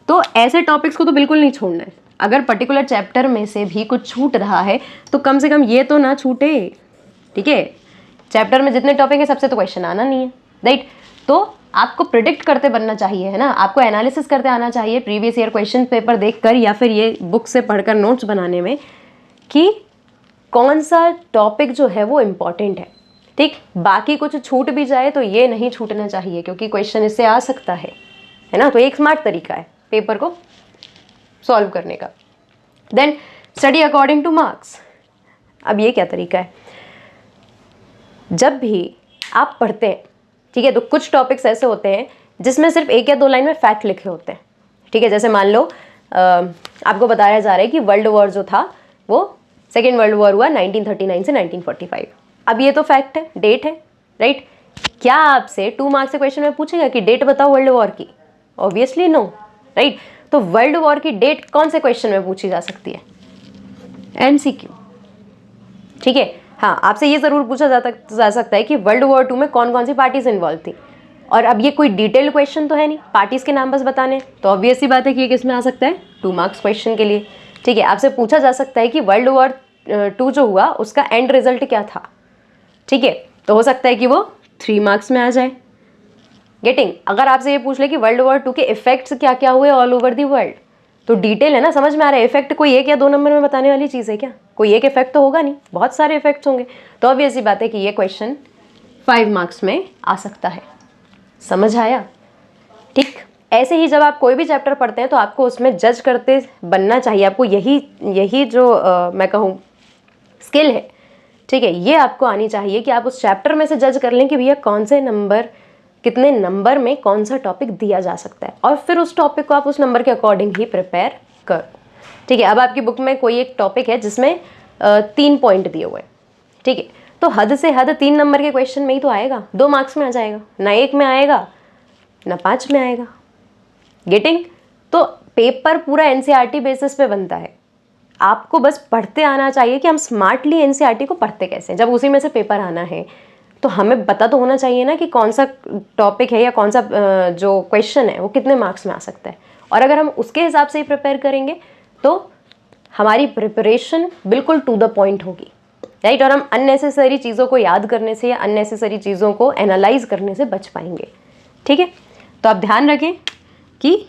तो ऐसे टॉपिक्स को तो बिल्कुल नहीं छोड़ना है। अगर पर्टिकुलर चैप्टर में से भी कुछ छूट रहा है तो कम से कम ये तो ना छूटे, ठीक है। चैप्टर में जितने टॉपिक है सबसे तो क्वेश्चन आना नहीं है, राइट। तो आपको प्रिडिक्ट करते बनना चाहिए, है ना, आपको एनालिसिस करते आना चाहिए प्रीवियस ईयर क्वेश्चन पेपर देखकर या फिर ये बुक से पढ़कर नोट्स बनाने में कि कौन सा टॉपिक जो है वो इम्पॉर्टेंट है, ठीक। बाकी कुछ छूट भी जाए तो ये नहीं छूटना चाहिए क्योंकि क्वेश्चन इससे आ सकता है ना। तो एक स्मार्ट तरीका है पेपर को सॉल्व करने का। Then study according to marks. अब ये क्या तरीका है? जब भी आप पढ़ते हैं, ठीक है, तो कुछ टॉपिक्स ऐसे होते हैं जिसमें सिर्फ 1 या 2 लाइन में फैक्ट लिखे होते हैं, ठीक है। जैसे मान लो आपको बताया जा रहा है कि वर्ल्ड वॉर जो था वो सेकेंड वर्ल्ड वॉर हुआ 1939 से 1945। अब ये तो फैक्ट है, डेट है, राइट। क्या आपसे 2 मार्क्स से क्वेश्चन में पूछेगा कि डेट बताओ वर्ल्ड वॉर की? Obviously no, right. तो वर्ल्ड वॉर की डेट कौन से क्वेश्चन में पूछी जा सकती है? एमसीक्यू, ठीक है। हाँ, आपसे ये जरूर पूछा जा सकता है कि वर्ल्ड वॉर 2 में कौन कौन सी पार्टीज इन्वॉल्व थी, और अब ये कोई डिटेल्ड क्वेश्चन तो है नहीं, पार्टीज के नाम बस बताने, तो ऑब्वियस सी बात है कि ये किस में आ सकता है? 2 मार्क्स क्वेश्चन के लिए, ठीक है। आपसे पूछा जा सकता है कि वर्ल्ड वॉर 2 जो हुआ उसका एंड रिजल्ट क्या था, ठीक है, तो हो सकता है कि वो 3 मार्क्स में आ जाए। गेटिंग? अगर आपसे ये पूछ ले कि वर्ल्ड वॉर 2 के इफेक्ट्स क्या क्या हुए ऑल ओवर दी वर्ल्ड, तो डिटेल है ना, समझ में आ रहा है। इफेक्ट कोई एक या 2 नंबर में बताने वाली चीज़ है क्या? कोई एक इफेक्ट तो होगा नहीं, बहुत सारे इफेक्ट्स होंगे, तो ऑब्वियस सी बात है कि ये क्वेश्चन 5 मार्क्स में आ सकता है। समझ आया? ठीक। ऐसे ही जब आप कोई भी चैप्टर पढ़ते हैं तो आपको उसमें जज करते बनना चाहिए, आपको यही जो मैं कहूँ स्किल है, ठीक है, ये आपको आनी चाहिए कि आप उस चैप्टर में से जज कर लें कि भैया कौन से नंबर, कितने नंबर में कौन सा टॉपिक दिया जा सकता है, और फिर उस टॉपिक को आप उस नंबर के अकॉर्डिंग ही प्रिपेयर करो, ठीक है। अब आपकी बुक में कोई एक टॉपिक है जिसमें 3 पॉइंट दिए हुए हैं, ठीक है, तो हद से हद 3 नंबर के क्वेश्चन में ही तो आएगा, 2 मार्क्स में आ जाएगा, ना 1 में आएगा ना 5 में आएगा। गेटिंग? तो पेपर पूरा एनसीईआरटी बेसिस पे बनता है, आपको बस पढ़ते आना चाहिए कि हम स्मार्टली एनसीईआरटी को पढ़ते कैसे हैं। जब उसी में से पेपर आना है तो हमें पता तो होना चाहिए ना कि कौन सा टॉपिक है या कौन सा जो क्वेश्चन है वो कितने मार्क्स में आ सकता है, और अगर हम उसके हिसाब से ही प्रिपेयर करेंगे तो हमारी प्रिपरेशन बिल्कुल टू द पॉइंट होगी, राइट, और हम अननेसेसरी चीज़ों को याद करने से या अननेसेसरी चीज़ों को एनालाइज करने से बच पाएंगे, ठीक है। तो आप ध्यान रखें कि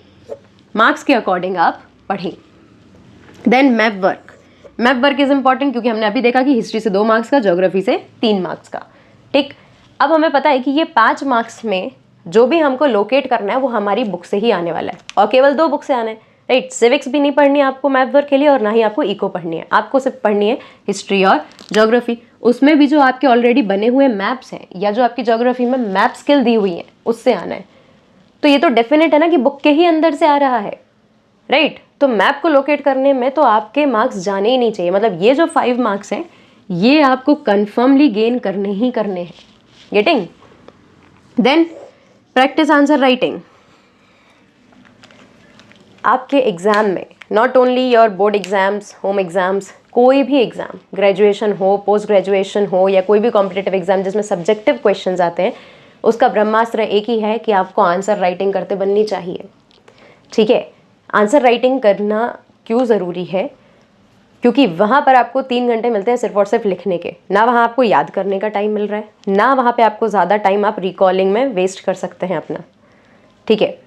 मार्क्स के अकॉर्डिंग आप पढ़ें। Then map work is important, क्योंकि हमने अभी देखा कि हिस्ट्री से 2 मार्क्स का, ज्योग्राफी से 3 मार्क्स का, ठीक। अब हमें पता है कि ये 5 मार्क्स में जो भी हमको लोकेट करना है वो हमारी बुक से ही आने वाला है, और केवल 2 बुक से आना है, राइट। सिविक्स भी नहीं पढ़नी है आपको मैप वर्क के लिए, और ना ही आपको इको पढ़नी है, आपको सिर्फ पढ़नी है हिस्ट्री और ज्योग्राफी। उसमें भी जो आपके ऑलरेडी बने हुए मैप्स हैं या जो आपकी ज्योग्राफी में मैप स्किल दी हुई है उससे आना है, तो ये तो डेफिनेट है ना कि बुक के ही अंदर से आ रहा है, राइट। तो मैप को लोकेट करने में तो आपके मार्क्स जाने ही नहीं चाहिए, मतलब ये जो 5 मार्क्स हैं ये आपको कन्फर्मली गेन करने ही करने हैं। Getting? Then practice answer writing. आपके एग्जाम में not only your board exams, home exams, कोई भी एग्जाम, ग्रेजुएशन हो, पोस्ट ग्रेजुएशन हो, या कोई भी कॉम्पिटिटिव एग्जाम जिसमें सब्जेक्टिव क्वेश्चंस आते हैं, उसका ब्रह्मास्त्र एक ही है कि आपको आंसर राइटिंग करते बननी चाहिए, ठीक है। आंसर राइटिंग करना क्यों ज़रूरी है? क्योंकि वहाँ पर आपको 3 घंटे मिलते हैं सिर्फ और सिर्फ लिखने के, ना वहाँ आपको याद करने का टाइम मिल रहा है, ना वहाँ पे आपको ज़्यादा टाइम आप रिकॉलिंग में वेस्ट कर सकते हैं अपना, ठीक है।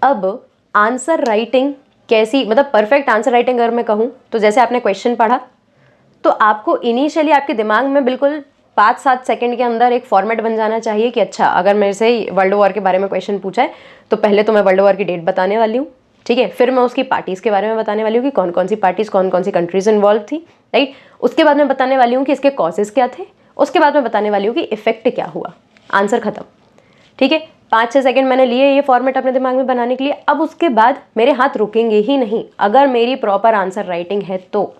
अब आंसर राइटिंग कैसी, मतलब परफेक्ट आंसर राइटिंग अगर मैं कहूँ तो जैसे आपने क्वेश्चन पढ़ा तो आपको इनिशियली आपके दिमाग में बिल्कुल 5-7 सेकंड के अंदर एक फॉर्मेट बन जाना चाहिए कि अच्छा, अगर मेरे से वर्ल्ड वॉर के बारे में क्वेश्चन पूछा है तो पहले तो मैं वर्ल्ड वॉर की डेट बताने वाली हूँ, ठीक है, फिर मैं उसकी पार्टीज़ के बारे में बताने वाली हूँ कि कौन कौन सी पार्टीज़, कौन कौन सी कंट्रीज इन्वॉल्व थी, राइट। उसके बाद मैं बताने वाली हूँ कि इसके कॉजेज़ क्या थे, उसके बाद मैं बताने वाली हूँ कि इफेक्ट क्या हुआ, आंसर खत्म, ठीक है। 5-6 सेकंड मैंने लिए ये फॉर्मेट अपने दिमाग में बनाने के लिए। अब उसके बाद मेरे हाथ रुकेंगे ही नहीं अगर मेरी प्रॉपर आंसर राइटिंग है तो,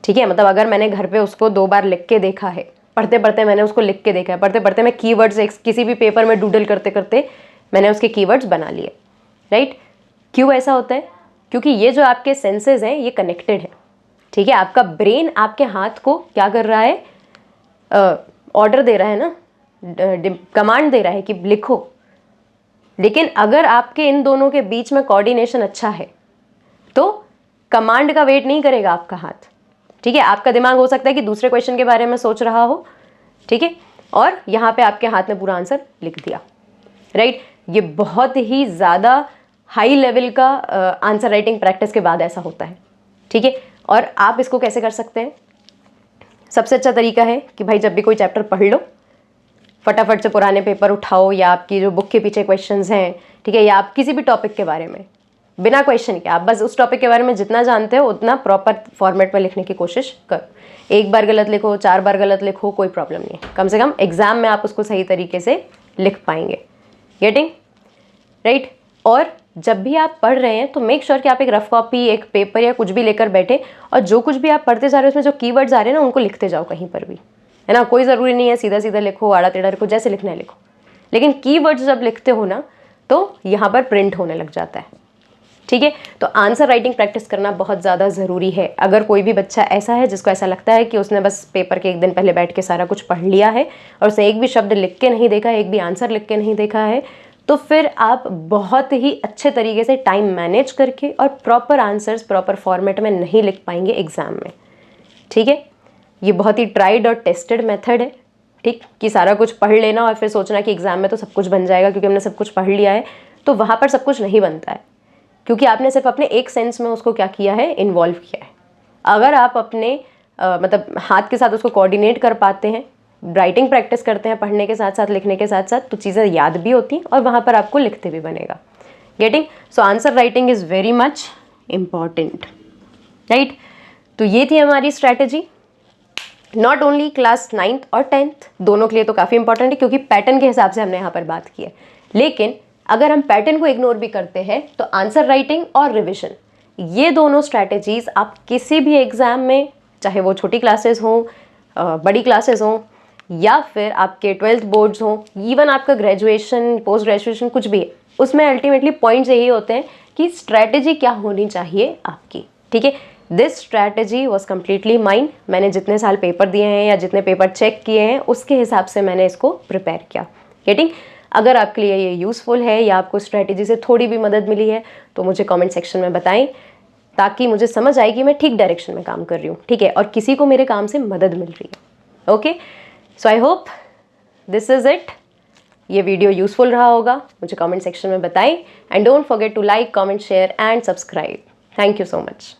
ठीक है। मतलब अगर मैंने घर पे उसको 2 बार लिख के देखा है, पढ़ते पढ़ते मैंने उसको लिख के देखा है, पढ़ते पढ़ते मैं कीवर्ड्स किसी भी पेपर में डूडल करते करते मैंने उसके कीवर्ड्स बना लिए, राइट। क्यों ऐसा होता है? क्योंकि ये जो आपके सेंसेस हैं ये कनेक्टेड है, ठीक है। आपका ब्रेन आपके हाथ को क्या कर रहा है, ऑर्डर दे रहा है ना, कमांड दे रहा है कि लिखो, लेकिन अगर आपके इन दोनों के बीच में कोऑर्डिनेशन अच्छा है तो कमांड का वेट नहीं करेगा आपका हाथ, ठीक है। आपका दिमाग हो सकता है कि दूसरे क्वेश्चन के बारे में सोच रहा हो, ठीक है, और यहाँ पे आपके हाथ ने पूरा आंसर लिख दिया, राइट। ये बहुत ही ज़्यादा हाई लेवल का आंसर राइटिंग प्रैक्टिस के बाद ऐसा होता है, ठीक है। और आप इसको कैसे कर सकते हैं? सबसे अच्छा तरीका है कि भाई जब भी कोई चैप्टर पढ़ लो, फटाफट से पुराने पेपर उठाओ या आपकी जो बुक के पीछे क्वेश्चंस हैं, ठीक है, या आप किसी भी टॉपिक के बारे में बिना क्वेश्चन के आप बस उस टॉपिक के बारे में जितना जानते हो उतना प्रॉपर फॉर्मेट में लिखने की कोशिश करो। 1 बार गलत लिखो, 4 बार गलत लिखो, कोई प्रॉब्लम नहीं है, कम से कम एग्जाम में आप उसको सही तरीके से लिख पाएंगे। गेटिंग? राइट। और जब भी आप पढ़ रहे हैं तो मेक श्योर कि आप एक रफ कॉपी, एक पेपर या कुछ भी लेकर बैठे, और जो कुछ भी आप पढ़ते जा रहे हो उसमें जो कीवर्ड्स आ रहे हैं ना उनको लिखते जाओ कहीं पर भी, है ना। कोई ज़रूरी नहीं है सीधा सीधा लिखो, आड़ा टेढ़ा लिखो, जैसे लिखना है लिखो, लेकिन कीवर्ड्स जब लिखते हो ना तो यहाँ पर प्रिंट होने लग जाता है। ठीक है, तो आंसर राइटिंग प्रैक्टिस करना बहुत ज़्यादा ज़रूरी है। अगर कोई भी बच्चा ऐसा है जिसको ऐसा लगता है कि उसने बस पेपर के एक दिन पहले बैठ के सारा कुछ पढ़ लिया है और उसने एक भी शब्द लिख के नहीं देखा, एक भी आंसर लिख के नहीं देखा है, तो फिर आप बहुत ही अच्छे तरीके से टाइम मैनेज करके और प्रॉपर आंसर्स प्रॉपर फॉर्मेट में नहीं लिख पाएंगे एग्ज़ाम में। ठीक है, ये बहुत ही ट्राइड और टेस्टेड मेथड है। ठीक, कि सारा कुछ पढ़ लेना और फिर सोचना कि एग्ज़ाम में तो सब कुछ बन जाएगा क्योंकि हमने सब कुछ पढ़ लिया है, तो वहाँ पर सब कुछ नहीं बनता है, क्योंकि आपने सिर्फ अपने एक सेंस में उसको क्या किया है, इन्वॉल्व किया है। अगर आप अपने मतलब हाथ के साथ उसको कोऑर्डिनेट कर पाते हैं, राइटिंग प्रैक्टिस करते हैं पढ़ने के साथ साथ, लिखने के साथ साथ, तो चीज़ें याद भी होती हैं और वहाँ पर आपको लिखते भी बनेगा। Getting? So answer writing is very much important, right? तो ये थी हमारी strategy. Not only class 9th और 10th दोनों के लिए तो काफ़ी इंपॉर्टेंट है, क्योंकि पैटर्न के हिसाब से हमने यहाँ पर बात की है। लेकिन अगर हम पैटर्न को इग्नोर भी करते हैं तो आंसर राइटिंग और रिविजन, ये दोनों स्ट्रैटेजीज आप किसी भी एग्ज़ाम में, चाहे वो छोटी क्लासेस हों, बड़ी क्लासेस हों, या फिर आपके 12th बोर्ड्स हों, इवन आपका ग्रेजुएशन, पोस्ट ग्रेजुएशन, कुछ भी है, उसमें अल्टीमेटली पॉइंट्स यही होते हैं कि स्ट्रैटेजी क्या होनी चाहिए आपकी। ठीक है, this strategy was completely mine. मैंने जितने साल पेपर दिए हैं या जितने पेपर चेक किए हैं उसके हिसाब से मैंने इसको प्रिपेयर किया। गेटिंग? अगर आपके लिए ये यूज़फुल है या आपको स्ट्रैटेजी से थोड़ी भी मदद मिली है तो मुझे कमेंट सेक्शन में बताएं, ताकि मुझे समझ आए कि मैं ठीक डायरेक्शन में काम कर रही हूँ। ठीक है, और किसी को मेरे काम से मदद मिल रही है। Okay, so I hope this is it. ये वीडियो यूज़फुल रहा होगा, मुझे कमेंट सेक्शन में बताएं, and don't forget to like, comment, share and subscribe. Thank you so much.